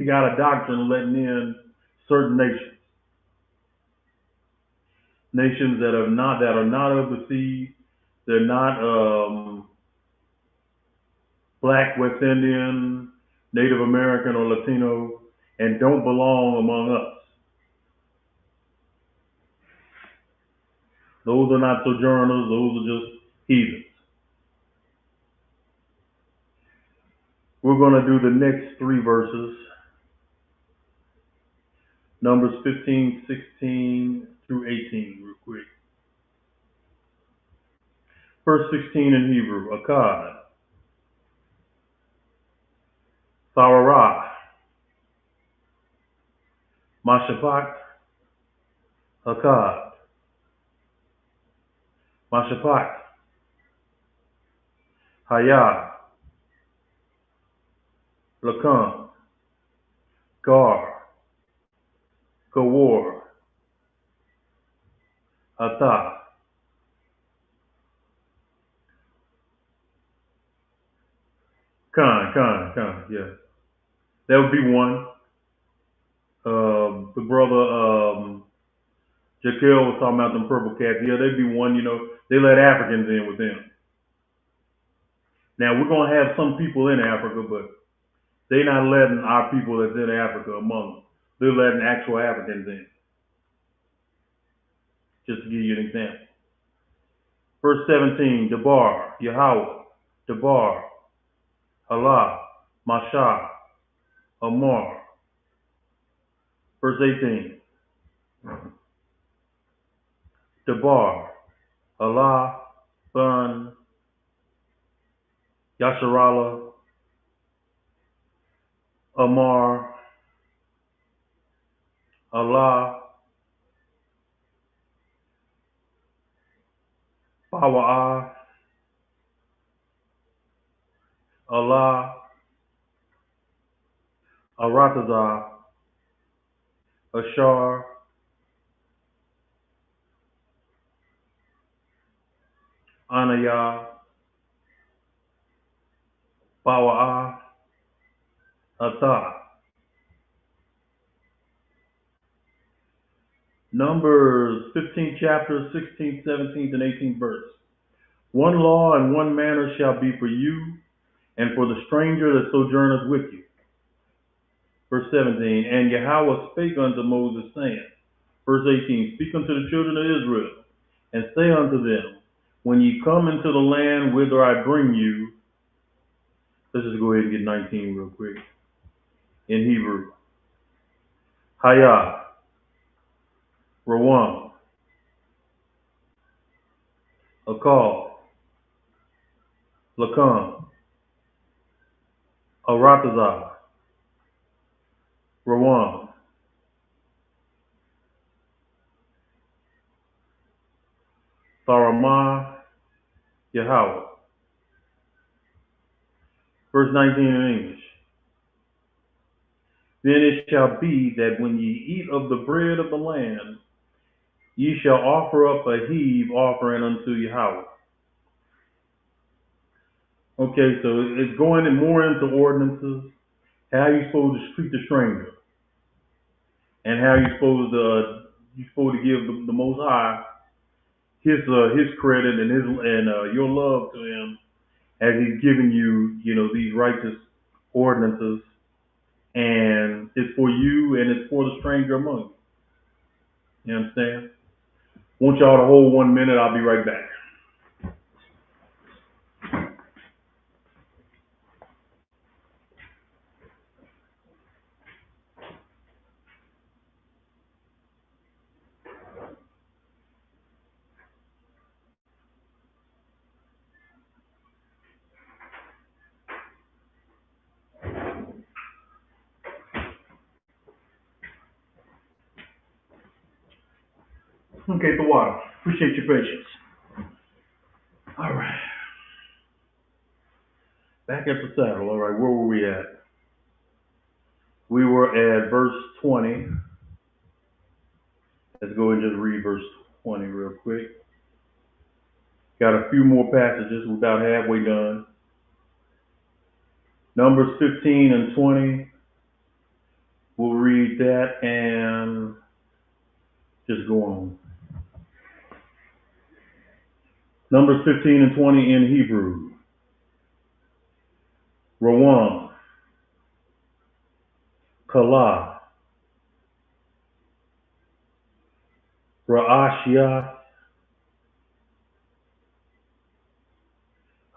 got a doctrine letting in certain nations. nations that are not of the seed. They're not black, West Indian, Native American, or Latino, and don't belong among us. Those are not sojourners. Those are just heathens. We're going to do the next three verses, Numbers 15, 16 through 18, real quick. Verse 16 in Hebrew, Akkad, Sararah, Mashapak, Akkad, Mashapak, Hayah, Lakam, Gar, Gawar, Atah, Khan, yeah. That would be one. The brother Jaquel was talking about them purple cats. Yeah, they'd be one, they let Africans in with them. Now, we're going to have some people in Africa, but they're not letting our people that's in Africa among them. They're letting actual Africans in. Just to give you an example. Verse 17, Debar, Yahweh, Debar, Allah, Mashah, Amar. Verse 18, Debar, Allah, Bun, Yasharallah, Amar, Allah, Bawa'ah, Allah, Aratazah, Ashar, Anayah, Bawa'ah, Atah. Numbers 15 chapter, 16th, 17th, and 18th verse. One law and one manner shall be for you and for the stranger that sojourneth with you. Verse 17, and Yahweh spake unto Moses, saying, verse 18, speak unto the children of Israel, and say unto them, when ye come into the land whither I bring you, let's just go ahead and get 19 real quick, in Hebrew. Hayah, Rawam, Akal, Lakam, Aratazah, Rawam, Saramah, Yahweh. Verse 19 in English. Then it shall be that when ye eat of the bread of the land, ye shall offer up a heave offering unto Yahweh. Okay, so it's going more into ordinances, how you're supposed to treat the stranger, and how you're supposed to give the Most High his credit and your love to him as he's giving you these righteous ordinances, and it's for you and it's for the stranger among you. You understand? Want y'all to hold 1 minute. I'll be right back. Okay, the water. Appreciate your patience. All right. Back at the saddle. All right, where were we at? We were at verse 20. Let's go and just read verse 20 real quick. Got a few more passages. We're about halfway done. Numbers 15 and 20. We'll read that and just go on. Numbers 15 and 20 in Hebrew. Rawam, Kala, Ra'ashia,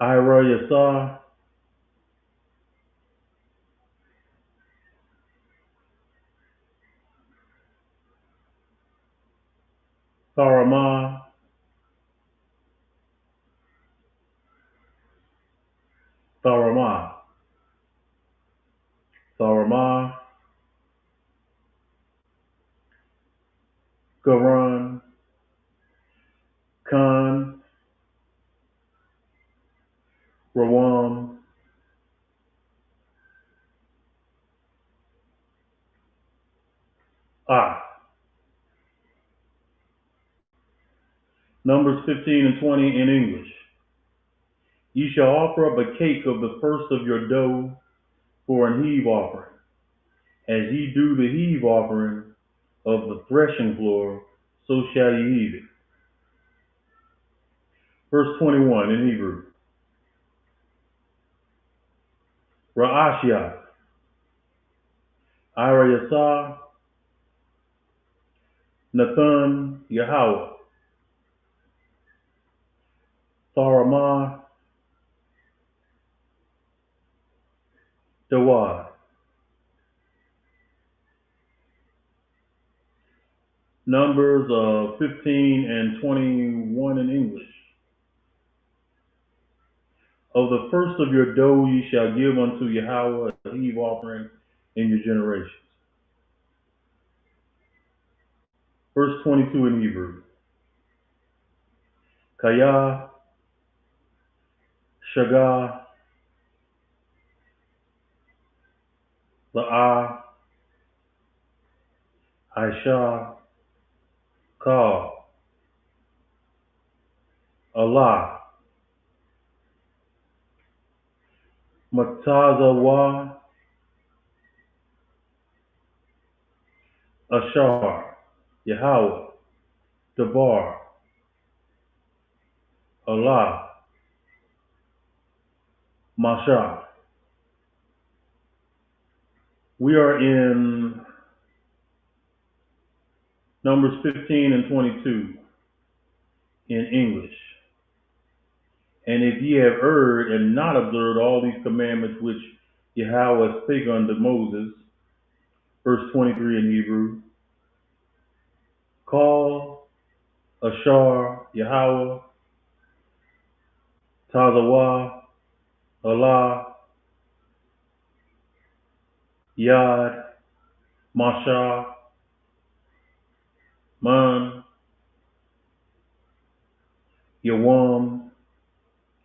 Ira Yasa, Sarama, Sarama, Sarama, Garan, Khan, Rawam, Ah. Numbers 15 and 20 in English. Ye shall offer up a cake of the first of your dough for an heave offering. As ye do the heave offering of the threshing floor, so shall ye heave it. Verse 21 in Hebrew. Ra'ashia, Ira Yasa, Nathan, Yahweh, Saramah, Dawad. Numbers 15 and 21 in English. Of the first of your dough ye shall give unto Yahweh a heave offering in your generations. Verse 22 in Hebrew. Kaya, Shagah, La'ah, Aisha, Ka, Allah, Matazawa, Ashar, Yahweh, Dabar, Allah, Masha. We are in Numbers 15 and 22 in English. And if ye have erred and not observed all these commandments which Yahweh spake unto Moses, verse 23 in Hebrew, call Ashar, Yahweh, Tazawah, Allah, Yad, Masha, Man, Yawam,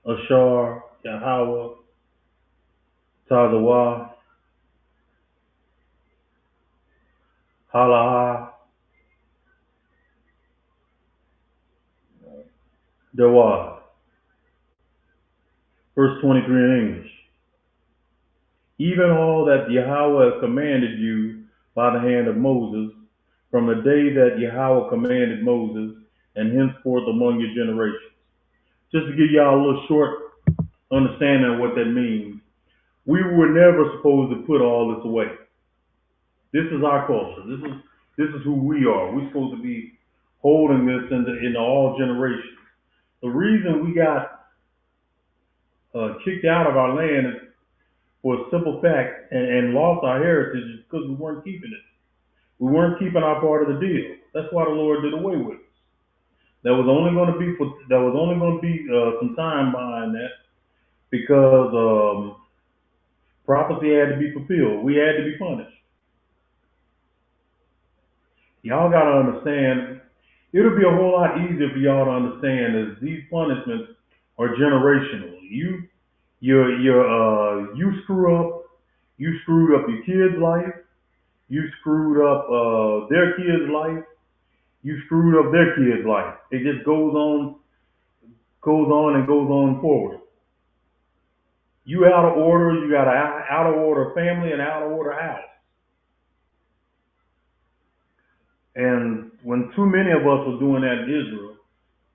Ashar, Yahweh, Tazawah, Halaha, Dawad. Verse 23 in English. Even all that Yahweh commanded you by the hand of Moses, from the day that Yahweh commanded Moses, and henceforth among your generations. Just to give y'all a little short understanding of what that means. We were never supposed to put all this away. This is our culture. This is who we are. We're supposed to be holding this into all generations. The reason we got kicked out of our land is for a simple fact and lost our heritage is because we weren't keeping it. We weren't keeping our part of the deal. That's why the Lord did away with us. There was only going to be some time behind that because prophecy had to be fulfilled. We had to be punished. Y'all got to understand. It'll be a whole lot easier for y'all to understand as these punishments are generational. You screw up. You screwed up your kid's life. You screwed up their kid's life. You screwed up their kid's life. It just goes on and goes on forward. You out of order. You got an out of order family and out of order house. And when too many of us were doing that in Israel,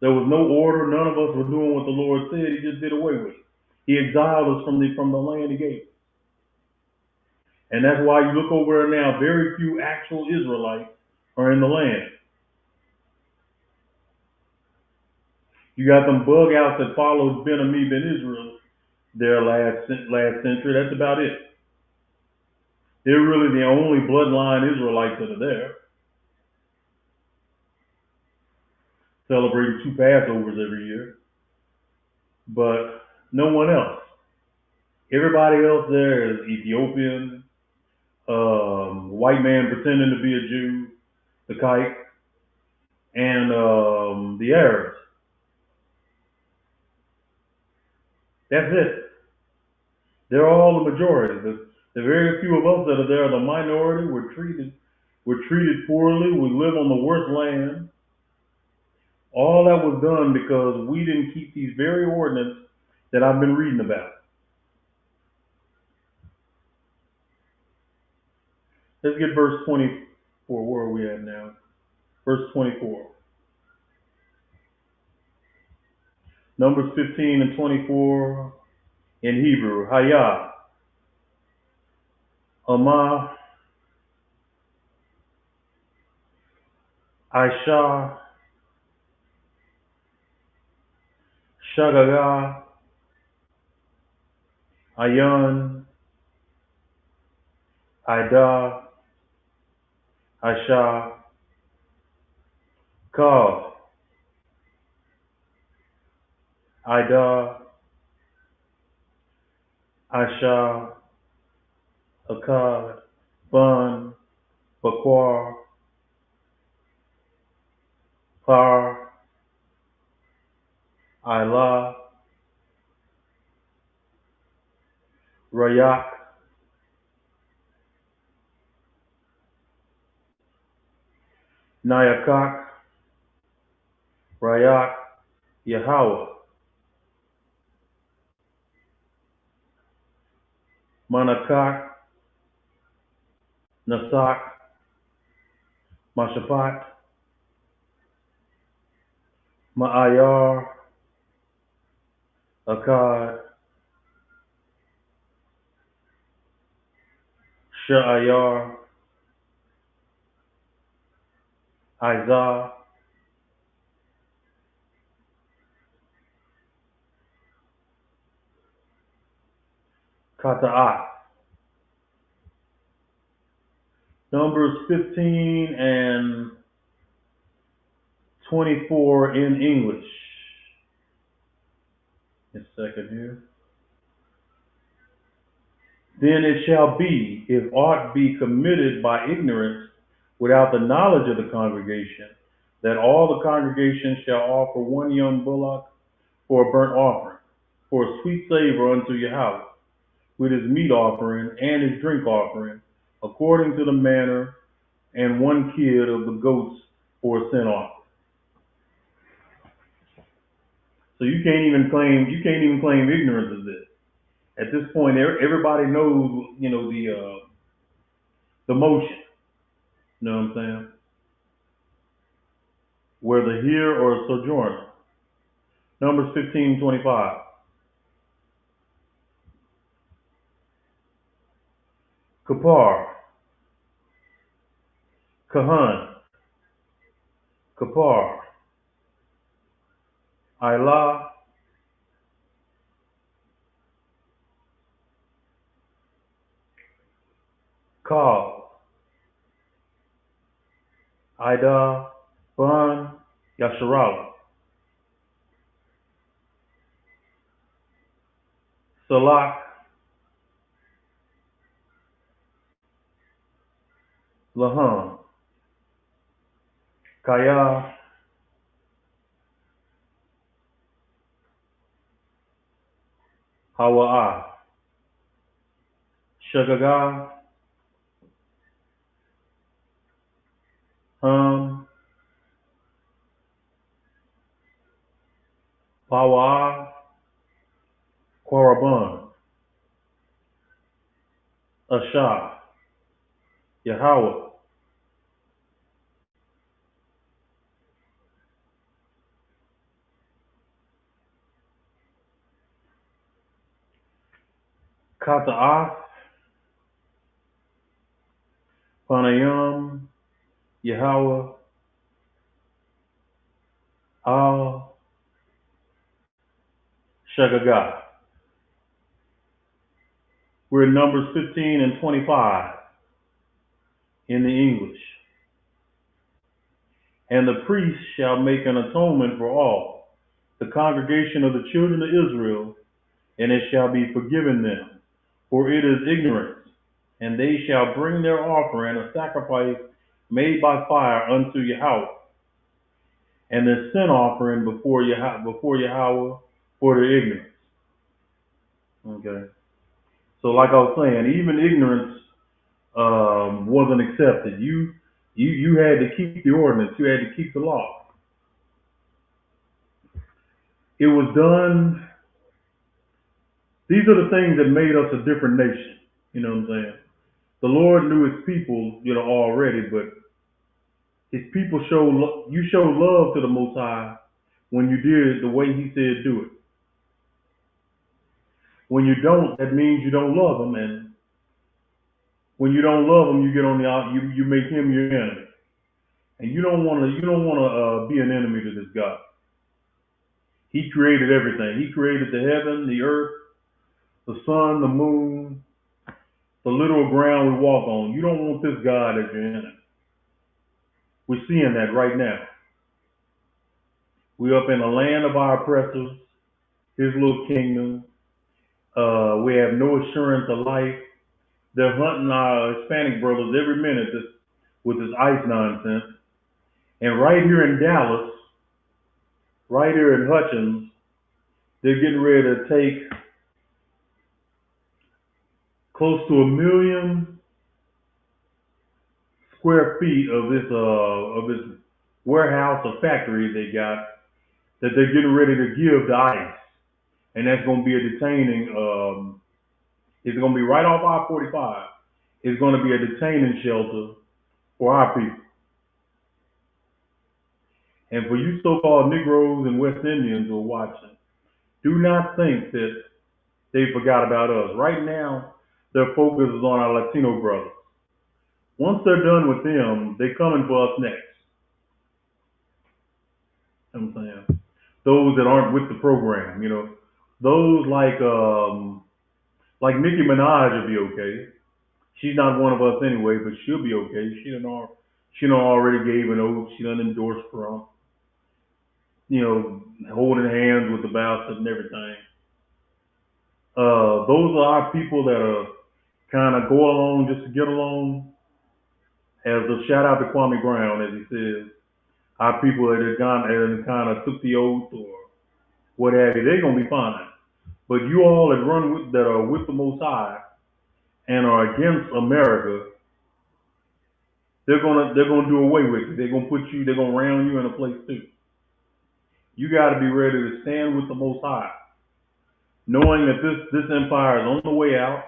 There was no order. None of us were doing what the Lord said. He just did away with it. He exiled us from the land he gave. And that's why you look over there now, very few actual Israelites are in the land. You got them bug outs that followed Ben-Ami Ben Israel their last century. That's about it. They're really the only bloodline Israelites that are there. Celebrating 2 Passovers every year. But no one else. Everybody else there is Ethiopian, white man pretending to be a Jew, the kite, and the Arabs. That's it. They're all the majority. The very few of us that are there are the minority. We're treated poorly. We live on the worst land. All that was done because we didn't keep these very ordinances that I've been reading about. Let's get verse 24. Where are we at now? Verse 24. Numbers 15 and 24 in Hebrew. Hayah, Amah, Aisha, Shagaga, Ayan, Ida, Aisha, Kav, Ida, Aisha, Akkad, Bun, Bakwar, Par, Ilah, Rayak, Nayakak, Rayak, Yahweh, Manakak, Nasak, Mashapat, Ma'ayar, Akkad, Sha'ayar, Isaiah, Kata'at. Numbers 15 and 24 in English. Just a second here. Then it shall be, if aught be committed by ignorance without the knowledge of the congregation, that all the congregation shall offer one young bullock for a burnt offering, for a sweet savor unto Yahweh, with his meat offering and his drink offering, according to the manner, and one kid of the goats for a sin offering. So you can't even claim ignorance of this. At this point, everybody knows, the motion. You know what I'm saying? Whether here or sojourner. Numbers 15:25. Kapar, Kahan, Kapar, Ilah, Kal, Ida, Ban, Yasharala, Salak, Laham, Kaya, Hawa'ah, Shagaga, Hum, Pawa'ah, Korban, Ashah, Yahweh, Kata'af, Panayam, Yahweh, Al, Shagagah. We're in Numbers 15 and 25 in the English. And the priest shall make an atonement for all, the congregation of the children of Israel, and it shall be forgiven them, for it is ignorance. And they shall bring their offering, a sacrifice made by fire unto Yahweh, and their sin offering before Yahweh for their ignorance. Okay. So like I was saying, even ignorance wasn't accepted. You had to keep the ordinance. You had to keep the law. It was done. These are the things that made us a different nation. You know what I'm saying? The Lord knew his people, already, but his people you showed love to the Most High when you did it the way he said do it. When you don't, that means you don't love him, and when you don't love him, you get on the out. You make him your enemy, and you don't want to be an enemy to this God. He created everything. He created the heaven, the earth, the sun, the moon, the literal ground we walk on. You don't want this God as your enemy. We're seeing that right now. We're up in the land of our oppressors, his little kingdom. We have no assurance of life. They're hunting our Hispanic brothers every minute with this ICE nonsense. And right here in Dallas, right here in Hutchins, they're getting ready to take close to 1 million square feet of this warehouse or factory they got that they're getting ready to give to ICE. And that's going to be a detaining, it's going to be right off I-45. It's going to be a detaining shelter for our people. And for you so-called Negroes and West Indians who are watching, do not think that they forgot about us. Right now, their focus is on our Latino brothers. Once they're done with them, they're coming for us next. You know what I'm saying? Those that aren't with the program, those like Nicki Minaj will be okay. She's not one of us anyway, but she'll be okay. She done already gave an oath. She done endorsed Trump. Holding hands with the bastard and everything. Those are our people that are kind of go along just to get along. As a shout out to Kwame Brown, as he says, our people that have gone and kind of took the oath or what have you, they're gonna be fine. But you all that are with the Most High and are against America, they're gonna do away with it. They're gonna round you in a place too. You got to be ready to stand with the Most High, knowing that this empire is on the way out,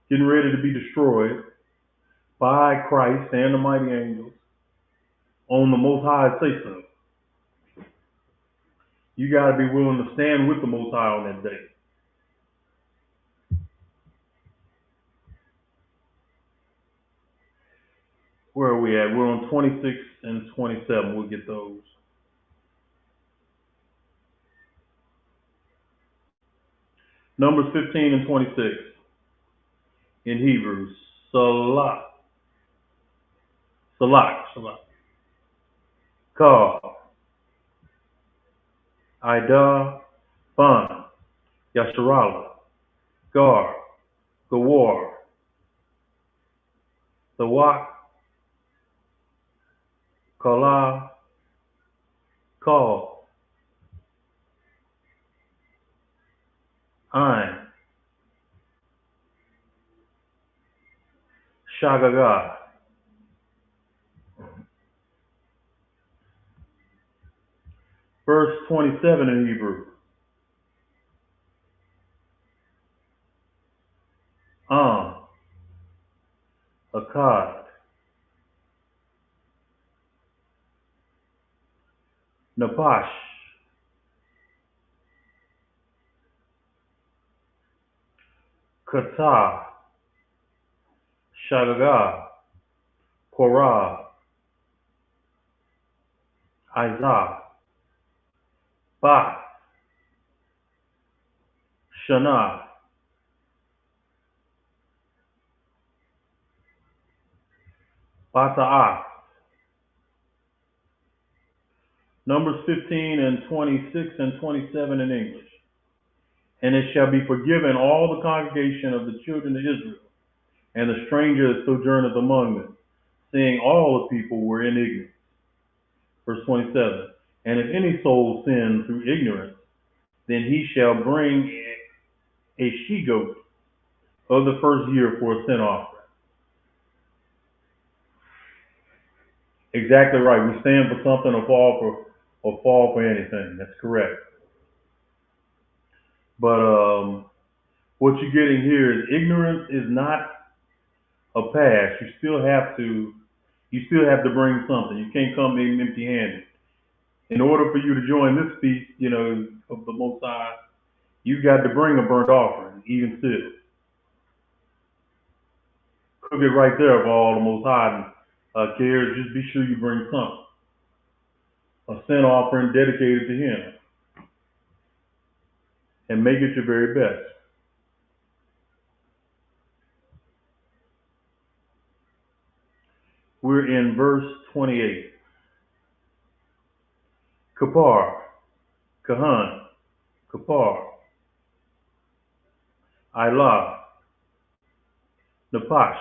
getting ready to be destroyed by Christ and the mighty angels on the Most High say so. You got to be willing to stand with the Most High on that day. Where are we at? We're on 26 and 27. We'll get those. Numbers 15 and 26 in Hebrew. Salah. Ka. Ida. Ban. Yasharala. Gar. Gawar. Thawak. Kala. Call. Ein. Shagaga. Verse 27 in Hebrew. Akkad. Napash. Kata, Shagaga, Korah, Isaiah, Ba, Shana, Bata'ah. Numbers 15 and 26 and 27 in English. And it shall be forgiven all the congregation of the children of Israel, and the stranger that sojourneth among them, seeing all the people were in ignorance. Verse 27. And if any soul sin through ignorance, then he shall bring a she-goat of the first year for a sin offering. Exactly right. We stand for something or fall for anything. That's correct. But what you're getting here is ignorance is not a pass. You still have to bring something. You can't come in empty-handed. In order for you to join this feast, of the Most High, you got to bring a burnt offering, even still. Cook it right there for all the Most High cares. Just be sure you bring something. A sin offering dedicated to Him. And make it your very best. We're in verse 28. Kapar, Kahan, Kapar, Ilah, Napash,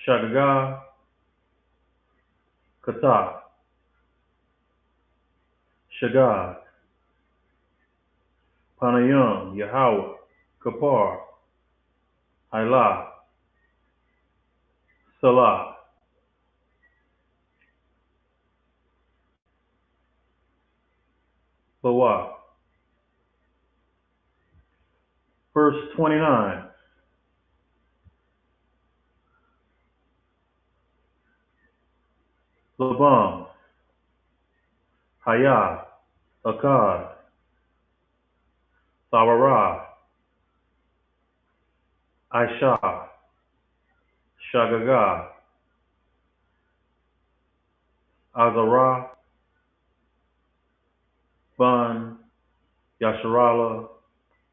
Shagaga, Kata, Shagad, Panayam, Yahweh, Kapar, Ilah, Salah, Bawa. Verse 29. Labam, Hayah, Akkad, Sawarah, Aisha, Shagaga, Azarah, Bun, Yasharala,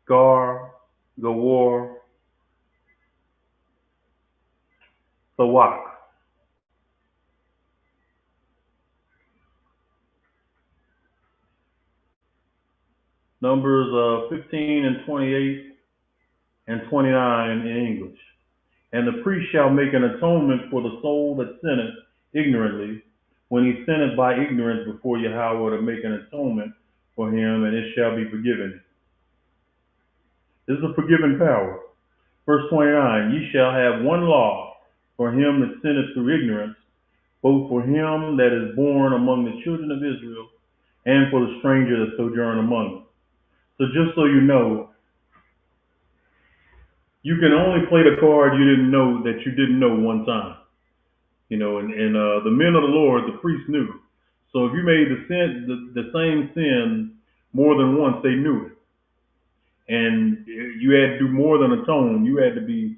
Gar, Gawar, Sawak. Numbers 15 and 28 and 29 in English. And the priest shall make an atonement for the soul that sinneth ignorantly, when he sinneth by ignorance before Yahweh, to make an atonement for him, and it shall be forgiven. This is a forgiving power. Verse 29, ye shall have one law for him that sinneth through ignorance, both for him that is born among the children of Israel, and for the stranger that sojourn among them. So just so you know, you can only play the card you didn't know one time. And the men of the Lord, the priests knew. So if you made the same sin more than once, they knew it. And you had to do more than atone. You had to be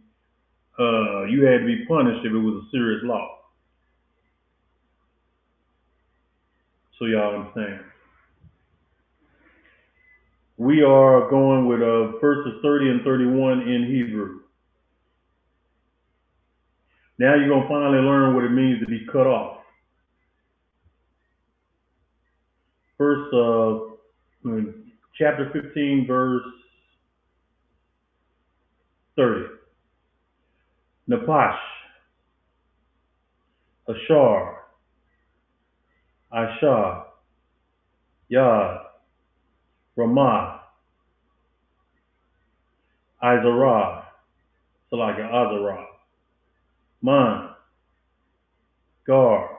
punished if it was a serious loss. So y'all understand. We are going with verses 30 and 31 in Hebrew. Now you're going to finally learn what it means to be cut off. Chapter 15, verse 30. Napash, Ashar, Aisha, Yad, Ramah, Izarah, Salaka Azarah, Man, Gar,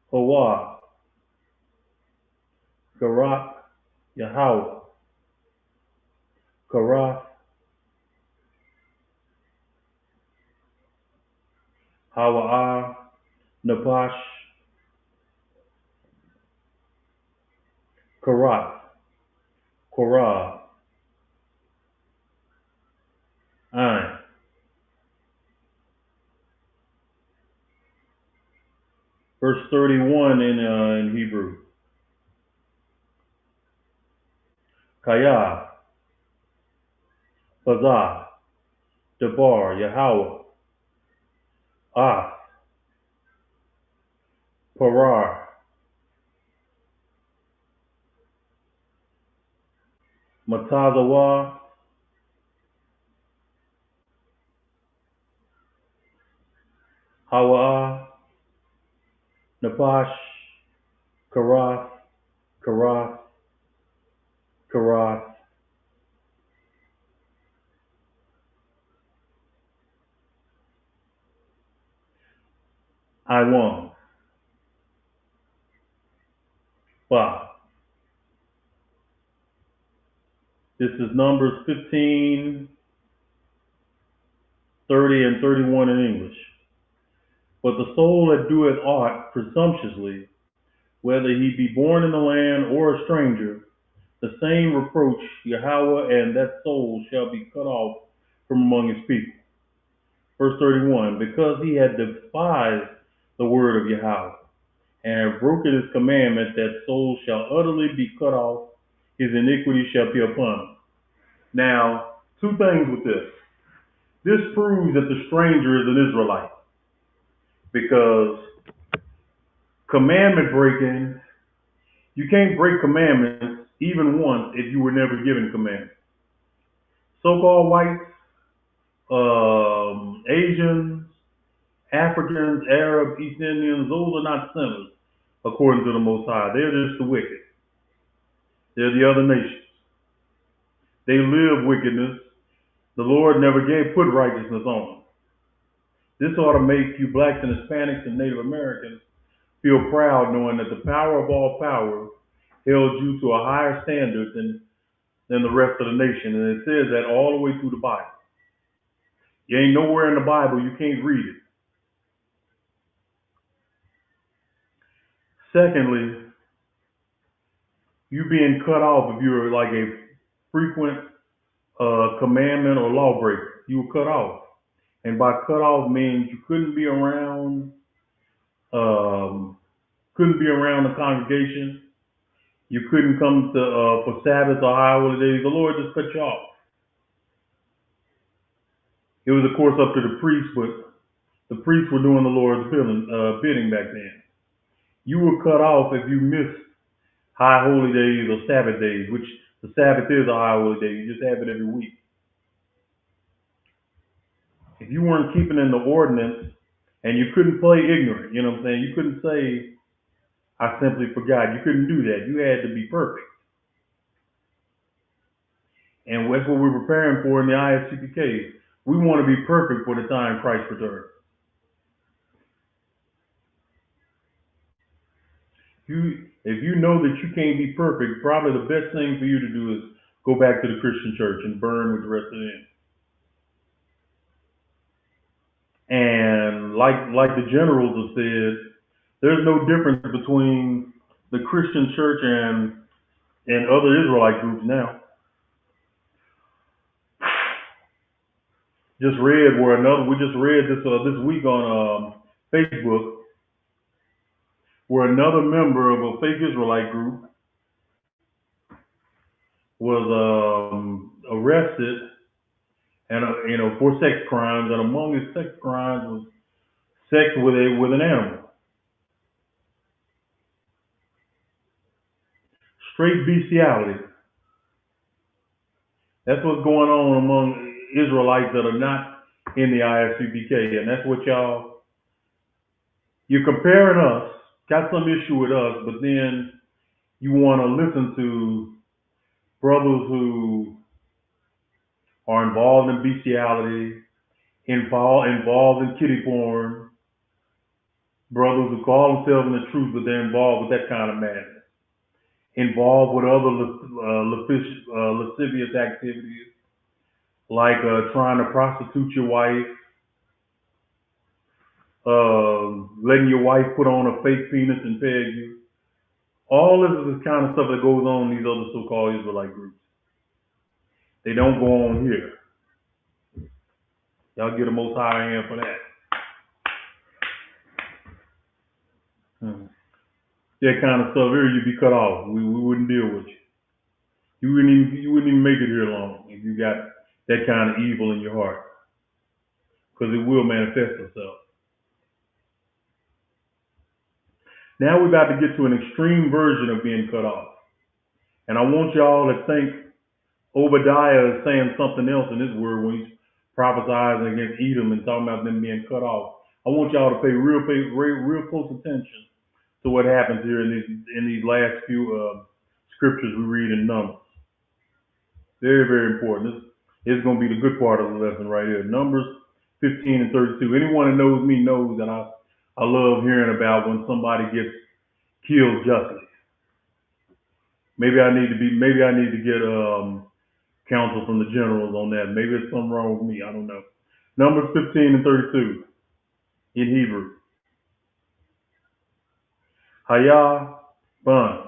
Hawa, Garat, Yahweh, Karath, Hawa'ah, Napash, Karath, Korah, Ain. Verse 31 in Hebrew. Kayah, Pazah, Debar, Yahweh, Ah, Parar, Matazawa, Hawa, Napash, Karath, Karath, Karath, Iwan, Ba. This is Numbers 15, 30, and 31 in English. But the soul that doeth aught presumptuously, whether he be born in the land or a stranger, the same reproach Yahweh, and that soul shall be cut off from among his people. Verse 31, because he had despised the word of Yahweh, and have broken his commandment, that soul shall utterly be cut off, his iniquity shall be upon him. Now, two things with this. This proves that the stranger is an Israelite, because commandment breaking, you can't break commandments even once if you were never given commandments. So-called whites, Asians, Africans, Arabs, East Indians, those are not sinners according to the Most High. They're just the wicked. They're the other nations. They live wickedness. The Lord never put righteousness on them. This ought to make you blacks and Hispanics and Native Americans feel proud, knowing that the power of all power held you to a higher standard than the rest of the nation. And it says that all the way through the Bible. You ain't nowhere in the Bible you can't read it. Secondly, you being cut off if you're like a frequent commandment or lawbreaker. You were cut off. And by cut off means you couldn't be around the congregation. You couldn't come to for Sabbath or high holidays. The Lord just cut you off. It was, of course, up to the priests, but the priests were doing the Lord's bidding back then. You were cut off if you missed high holy days or Sabbath days, which the Sabbath is a high holy day. You just have it every week. If you weren't keeping in the ordinance, and you couldn't play ignorant, you know what I'm saying? You couldn't say, I simply forgot. You couldn't do that. You had to be perfect. And that's what we're preparing for in the ISUPK. We want to be perfect for the time Christ returns. If you know that you can't be perfect, probably the best thing for you to do is go back to the Christian church and burn with the rest of them. And like the generals have said, there's no difference between the Christian church and other Israelite groups now. We just read this week on Facebook, where another member of a fake Israelite group was arrested and for sex crimes, and among his sex crimes was sex with an animal. Straight bestiality. That's what's going on among Israelites that are not in the ISUPK, and that's what you're comparing us, got some issue with us, but then you want to listen to brothers who are involved in bestiality, involved in kiddie porn, brothers who call themselves in the truth, but they're involved with that kind of madness, involved with other lascivious activities, like trying to prostitute your wife, letting your wife put on a fake penis and peg you. All this is the kind of stuff that goes on in these other so-called Israelite groups. They don't go on here. Y'all get a most high hand for that. That kind of stuff here, you'd be cut off. We wouldn't deal with you. You wouldn't even make it here long if you got that kind of evil in your heart, because it will manifest itself. Now we're about to get to an extreme version of being cut off, and I want y'all to think Obadiah is saying something else in his word when he's prophesying against Edom and talking about them being cut off. I want y'all to pay real close attention to what happens here in these last few scriptures we read in Numbers. Very, very important. This is going to be the good part of the lesson right here. Numbers 15 and 32. Anyone that knows me knows that I love hearing about when somebody gets killed justly. Maybe I need to get counsel from the generals on that. Maybe there's something wrong with me. I don't know. Numbers 15 and 32 in Hebrew. Hayah Ban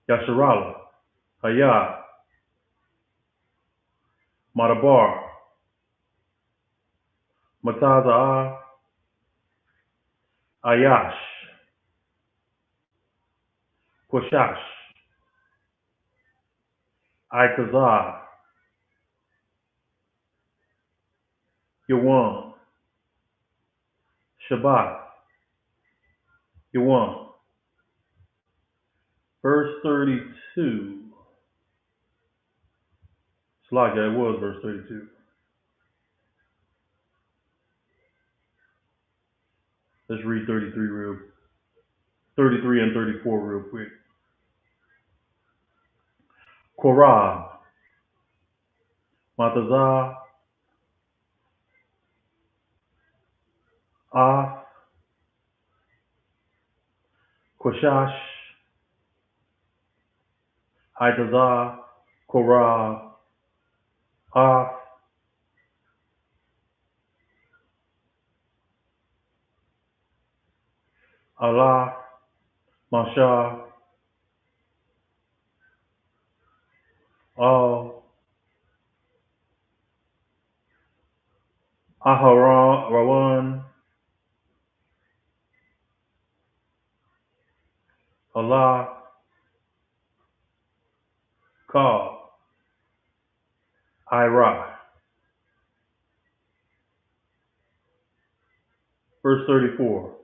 Yasharala Hayah Madabar Matazah Ayash Quashash Ikazah Yawan Shabbat Yawan. Verse 32. It's like that. It was verse 32. Let's read 33 and 34 real quick. Korah, Matazah, Ah, Quashash, Itazah, Korah, Ah, Allah, Mashah, Al, Aharon, Rawan, Allah, Ka, Ira. Verse 34.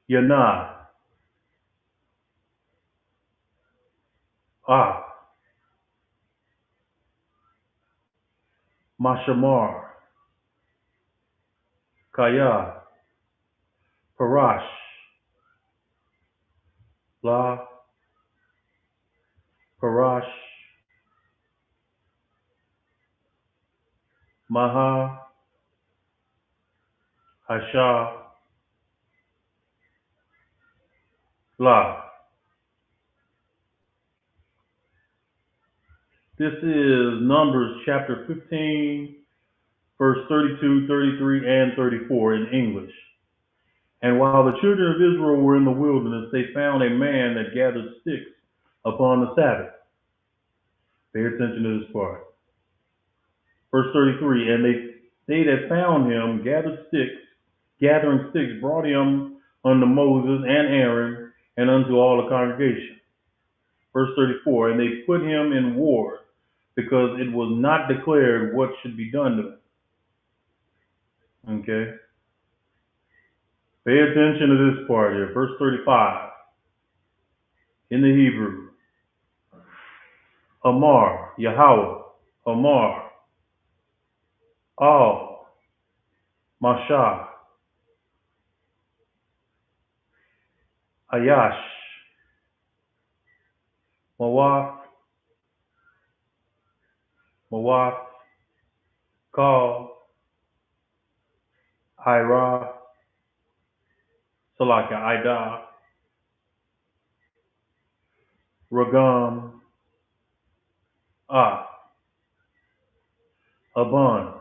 Yanah, Ah, Mashamar, Kaya, Parash, La, Parash, Maha, Hasha, La. This is Numbers chapter 15, verse 32, 33, and 34 in English. And while the children of Israel were in the wilderness, they found a man that gathered sticks upon the Sabbath. Pay attention to this part. Verse 33, and they that found him gathering sticks, brought him unto Moses and Aaron and unto all the congregation. Verse 34, and they put him in ward, because it was not declared what should be done to him. Okay? Pay attention to this part here. Verse 35, in the Hebrew. Amar, Yahweh, Amar, Al, Mashah, Ayash, Mawaf, Kal, Ira, Salaka, Ida, Ragam, Ah, Aban,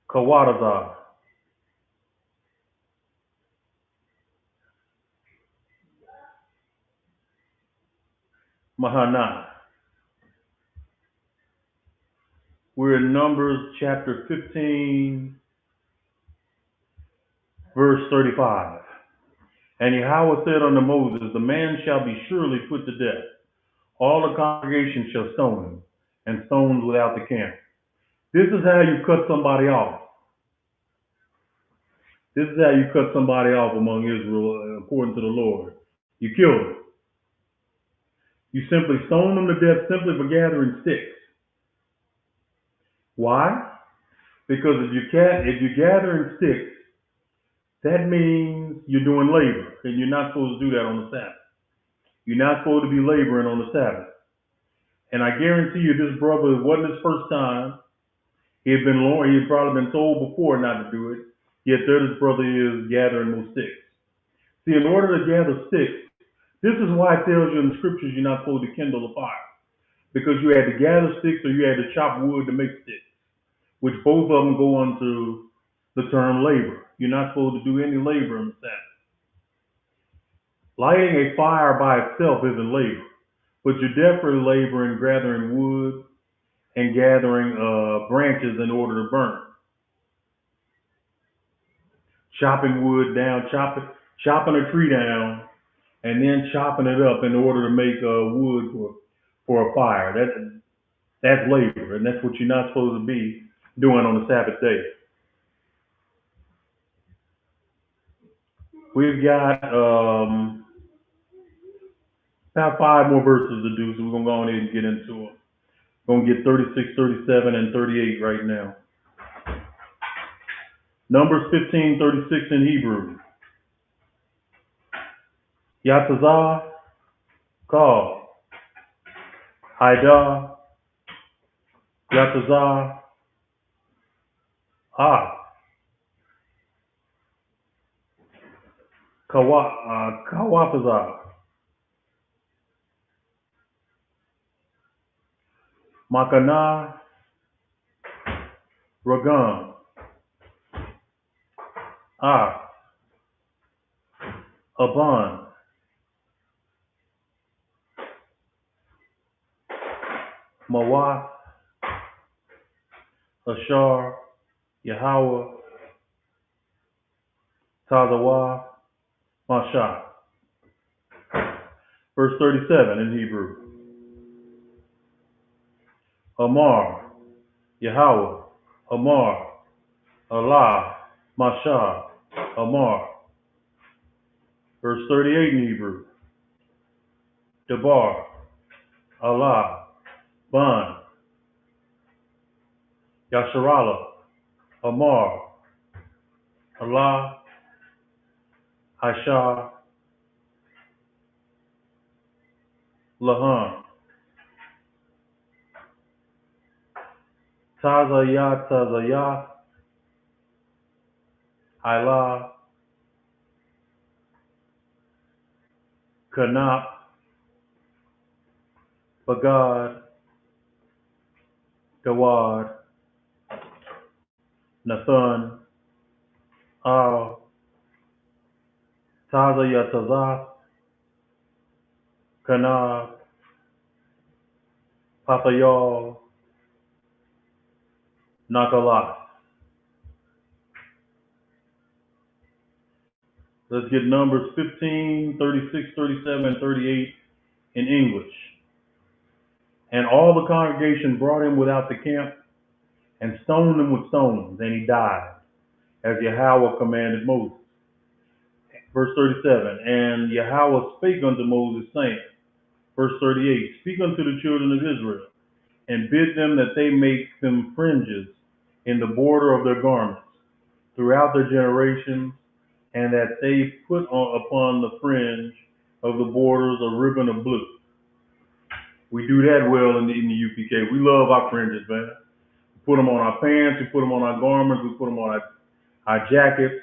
Kawadaza, Mahana. We're in Numbers chapter 15, verse 35. And Yahweh said unto Moses, the man shall be surely put to death. All the congregation shall stone him, and stones without the camp. This is how you cut somebody off. This is how you cut somebody off among Israel, according to the Lord. You kill them. You simply stone them to death simply for gathering sticks. Why? Because if you're gathering sticks, that means you're doing labor, and you're not supposed to do that on the Sabbath. You're not supposed to be laboring on the Sabbath. And I guarantee you, this brother, it wasn't his first time. He had probably been told before not to do it. Yet there this brother is gathering those sticks. See, in order to gather sticks, this is why it tells you in the scriptures you're not supposed to kindle a fire. Because you had to gather sticks or you had to chop wood to make sticks, which both of them go into the term labor. You're not supposed to do any labor in the Sabbath. Lighting a fire by itself isn't labor, but you're definitely laboring gathering wood and gathering branches in order to burn. Chopping wood down, chopping a tree down, and then chopping it up in order to make wood for a fire. That's labor, and that's what you're not supposed to be doing on the Sabbath day. We've got about 5 more verses to do, so we're going to go on ahead and get into them. We're going to get 36, 37, and 38 right now. Numbers 15, 36 in Hebrew. Yatazah, Kal, Haidah, Yatazah, Kawafazah, Makanah, Ragam, Aban, Mawah, Ashar, Yahweh, Tazawah, Mashah. Verse 37 in Hebrew. Amar, Yahweh, Amar, Allah, Mashah, Amar. Verse 38 in Hebrew. Debar, Allah, Ban, Yasharallah, Amar, Allah, Haishah, Lahan. Tazayah, Ilah, Kanap, Bagad, Gawad, Nathan, Al, Tazayah, Kanab, Papayal, Nakalat. Let's get Numbers 15, 36, 37, and 38 in English. And all the congregation brought him without the camp and stoned him with stones, and he died, as Yahweh commanded Moses. Verse 37, and Yahweh spake unto Moses, saying, verse 38, speak unto the children of Israel, and bid them that they make them fringes in the border of their garments throughout their generations, and that they put upon the fringe of the borders a ribbon of blue. We do that well in the UPK. We love our fringes, man. We put them on our pants, we put them on our garments, we put them on our jackets.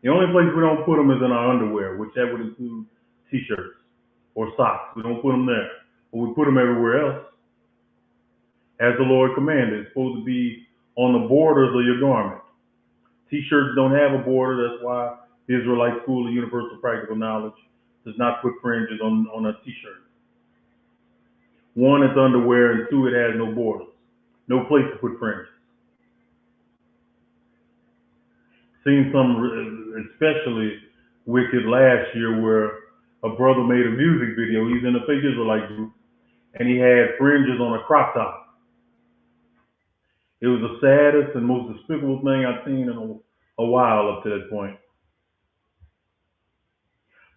The only place we don't put them is in our underwear, which that would include t-shirts or socks. We don't put them there, but we put them everywhere else. As the Lord commanded, it's supposed to be on the borders of your garment. T-shirts don't have a border. That's why the Israelite School of Universal Practical Knowledge does not put fringes on a t-shirt. One, it's underwear, and two, it has no borders, no place to put fringes. Seen some especially wicked last year where a brother made a music video. He's in a fake Israelite group, and he had fringes on a crop top. It was the saddest and most despicable thing I've seen in a while up to that point.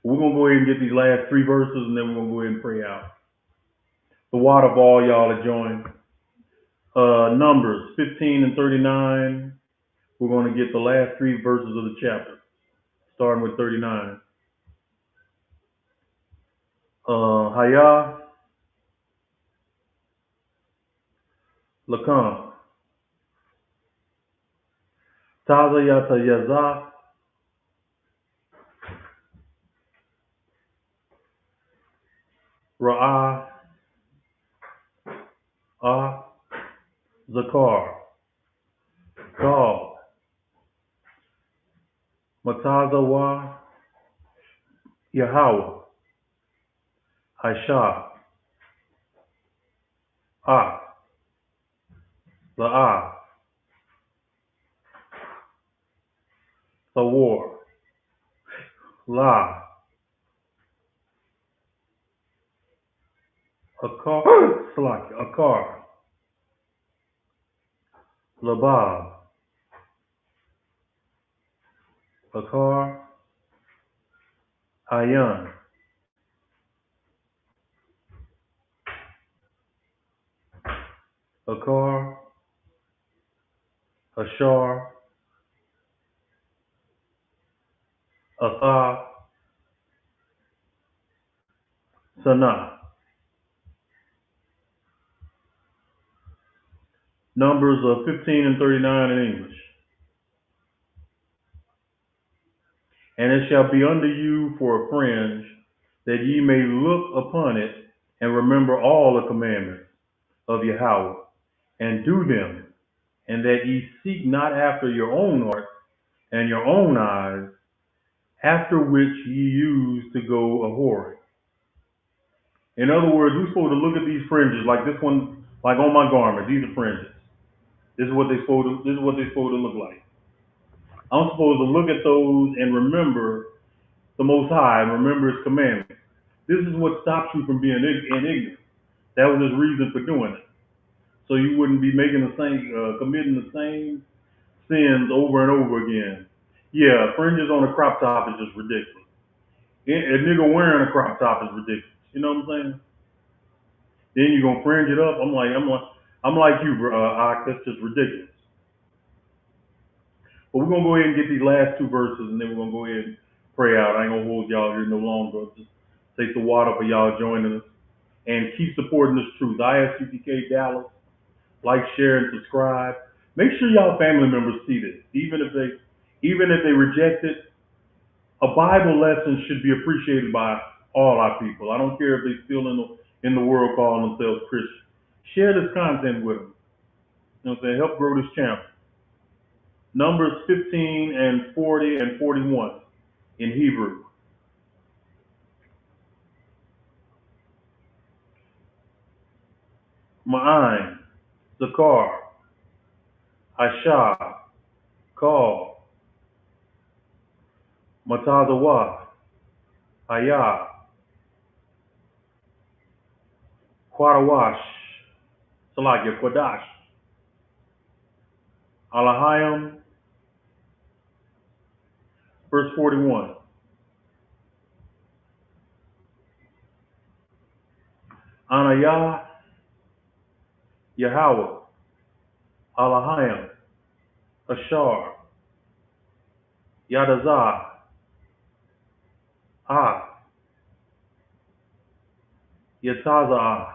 We're going to go ahead and get these last three verses, and then we're going to go ahead and pray out. The water of all y'all to join. Numbers 15 and 39. We're going to get the last three verses of the chapter, starting with 39. Hayah, Lakan, Taza Yata Yazah, Ra'ah, Ah, Zakar, Gal, Matazawa, Yahweh, Haisha, Ah, La'ah, Thawar, La, Akar, Salaki, Akar, Labab, Akar, Ayan, Akar, Ashar, Atha, Sana. Numbers of 15 and 39 in English. And it shall be unto you for a fringe, that ye may look upon it, and remember all the commandments of Yahweh, and do them, and that ye seek not after your own heart and your own eyes, after which ye used to go a whoring. In other words, we're supposed to look at these fringes, like this one, like on my garment. These are fringes. This is what they're supposed to look like. I'm supposed to look at those and remember the Most High and remember His commandments. This is what stops you from being ignorant. That was His reason for doing it, so you wouldn't be making the same, committing the same sins over and over again. Yeah, fringes on a crop top is just ridiculous. A nigga wearing a crop top is ridiculous. You know what I'm saying? Then you're gonna fringe it up. I'm like you, bro. That's just ridiculous. But we're gonna go ahead and get these last two verses, and then we're gonna go ahead and pray out. I ain't gonna hold y'all here no longer. Just take the water for y'all joining us, and keep supporting this truth. ISUPK Dallas. Like, share, and subscribe. Make sure y'all family members see this. Even if they reject it, a Bible lesson should be appreciated by all our people. I don't care if they still in the world calling themselves Christians. Share this content with them. You know what I'm saying? Help grow this channel. Numbers 15 and 40 and 41 in Hebrew. Ma'ain, Zakar, Aisha, Kal, Matazawa, Ayah, Quadawash, Salakia, Quadash, Alahayim, verse 41. Anayah, Yahweh, Alahayim, Ashar, Yadazah, Ah, Yatazah,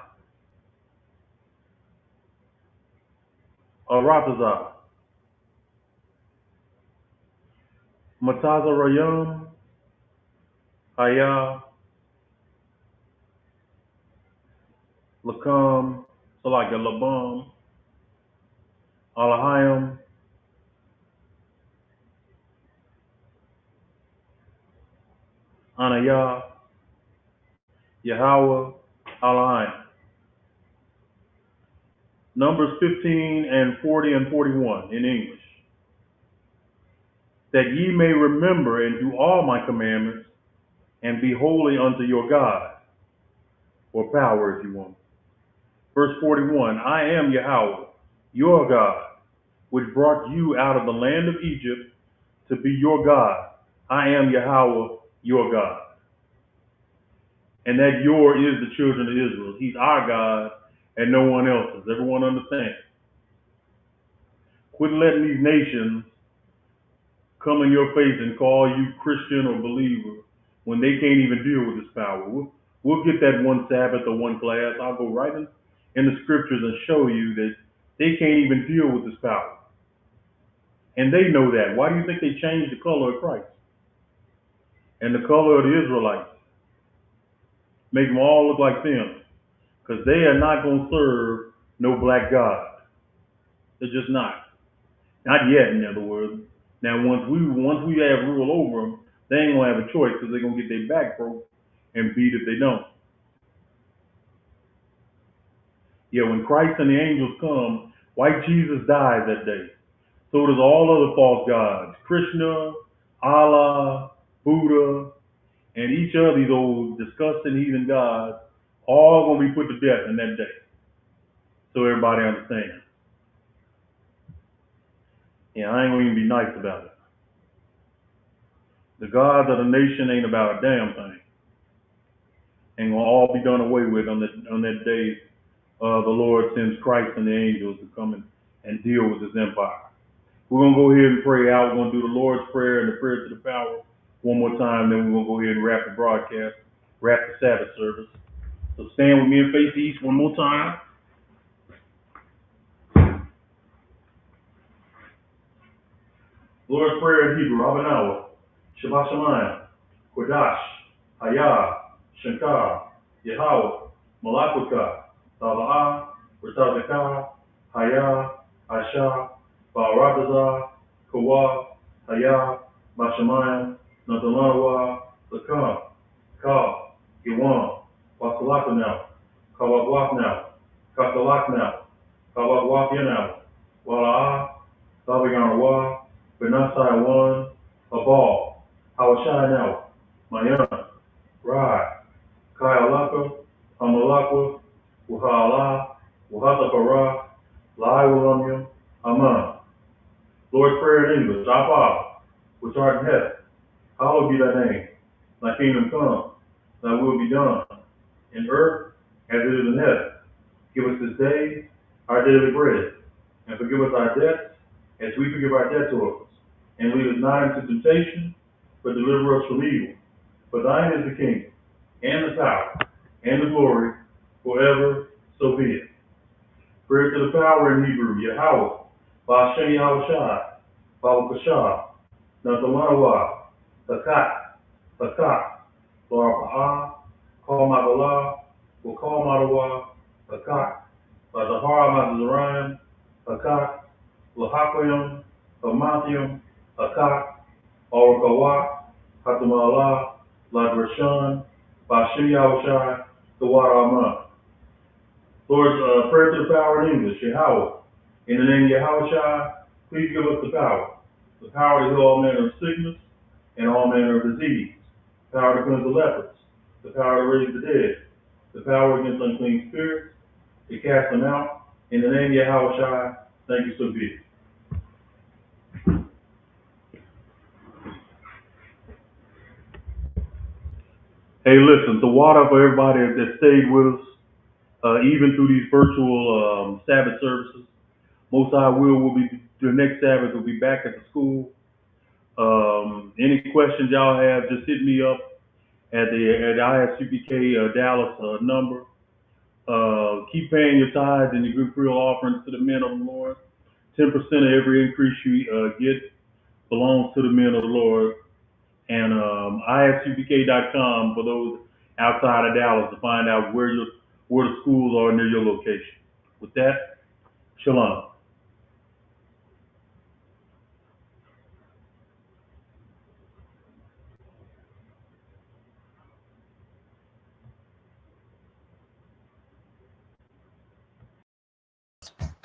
Aratazah, Matazarayim, Ayah, Lakam, Salakia, Labam, Alahayim, Anayah, Yahweh, Alahayim. Numbers 15 and 40 and 41 in English. That ye may remember and do all my commandments and be holy unto your God, or power if you want. Verse 41, I am Yahweh, your God, which brought you out of the land of Egypt to be your God. I am Yahweh, your God. And that your is the children of Israel. He's our God and no one else's. Everyone understands. Quit letting these nations come in your face and call you Christian or believer when they can't even deal with this power. We'll get that one Sabbath or one class. I'll go right in the scriptures and show you that they can't even deal with this power. And they know that. Why do you think they changed the color of Christ and the color of the Israelites? Make them all look like them. Because they are not going to serve no black God. They're just not. Not yet, in other words. Now, once we have rule over them, they ain't going to have a choice because they're going to get their back broke and beat if they don't. Yeah, when Christ and the angels come, white Jesus dies that day. So does all other false gods. Krishna, Allah, Buddha, and each of these old disgusting heathen gods, all going to be put to death in that day. So everybody understands. Yeah, I ain't going to even be nice about it. The gods of the nation ain't about a damn thing. Ain't gonna all be done away with on that day. The Lord sends Christ and the angels to come and deal with his empire. We're gonna go ahead and pray out. We're gonna do the Lord's Prayer and the prayer to the power one more time. Then we're gonna go ahead and wrap the broadcast, wrap the Sabbath service. So stand with me and face east one more time. Lord's Prayer in Hebrew, Abanawa, Shabbat Shemayim, Kodash, Hayah, Shankar, Yahweh, Malakuka, Tala'ah, Ratazakah, Hayah, Asha, Ba'arabazah, Kawa, Hayah, Bashamayim, Natalanawa, Lakam, Ka, Yawan, Wasalakanaw, Kawagwaknaw, Kakalaknaw, Kawagwakyanaw, Wala'ah, Sabiganawa, Benasai one, Abal, Hawashai now, Mayan, Rai, Kayalaka, Amalakwa, Wahala, Wahatapara, Lai Walamya, Aman. Lord's Prayer in English, Our Father, which art in heaven, hallowed be thy name. Thy kingdom come, thy will be done, in earth as it is in heaven. Give us this day our daily bread, and forgive us our debts as we forgive our debtors. And lead us not into temptation, but deliver us from evil. For thine is the kingdom, and the power, and the glory, forever, so be it. Prayer to the power in Hebrew, Yahweh, Ba'ashem Yahushai, Ba'ukashah, Natalawa, Takat, Takat, Barapa'ah, Kal Madalah, Wakal Madawa, Takat, Bazahara Mazazarayan, Takat, Lahakoyim, Hamathium, Akat, Orakawa, Hatamala, Ladrashan, Bashim Yahushai, Tawara. Lord, prayer to the power in English, Yahweh. In the name of Yahushai, please give us the power to heal all manner of sickness and all manner of disease, the power to cleanse the lepers, the power to raise the dead, the power against unclean spirits, to cast them out. In the name of Yahushai, thank you, so be it. Hey, listen, the water for everybody that stayed with us, even through these virtual Sabbath services. Most I will be, the next Sabbath will be back at the school. Any questions y'all have, just hit me up at the ISUPK Dallas number. Keep paying your tithes and your good real offerings to the men of the Lord. 10% of every increase you get belongs to the men of the Lord. And ISUPK.com for those outside of Dallas to find out where the schools are near your location. With that, shalom.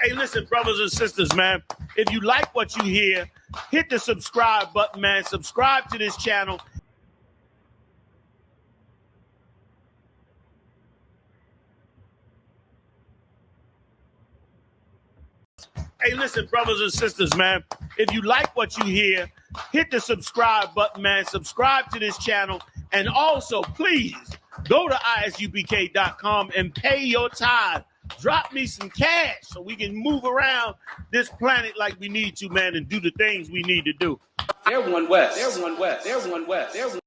Hey, listen, brothers and sisters, man, if you like what you hear, hit the subscribe button, man. Subscribe to this channel. Hey, listen, brothers and sisters, man, if you like what you hear, hit the subscribe button, man. Subscribe to this channel. And also, please, go to ISUPK.com and pay your tithe. Drop me some cash so we can move around this planet like we need to, man, and do the things we need to do. They're one West. They're one West. They're one West. They're one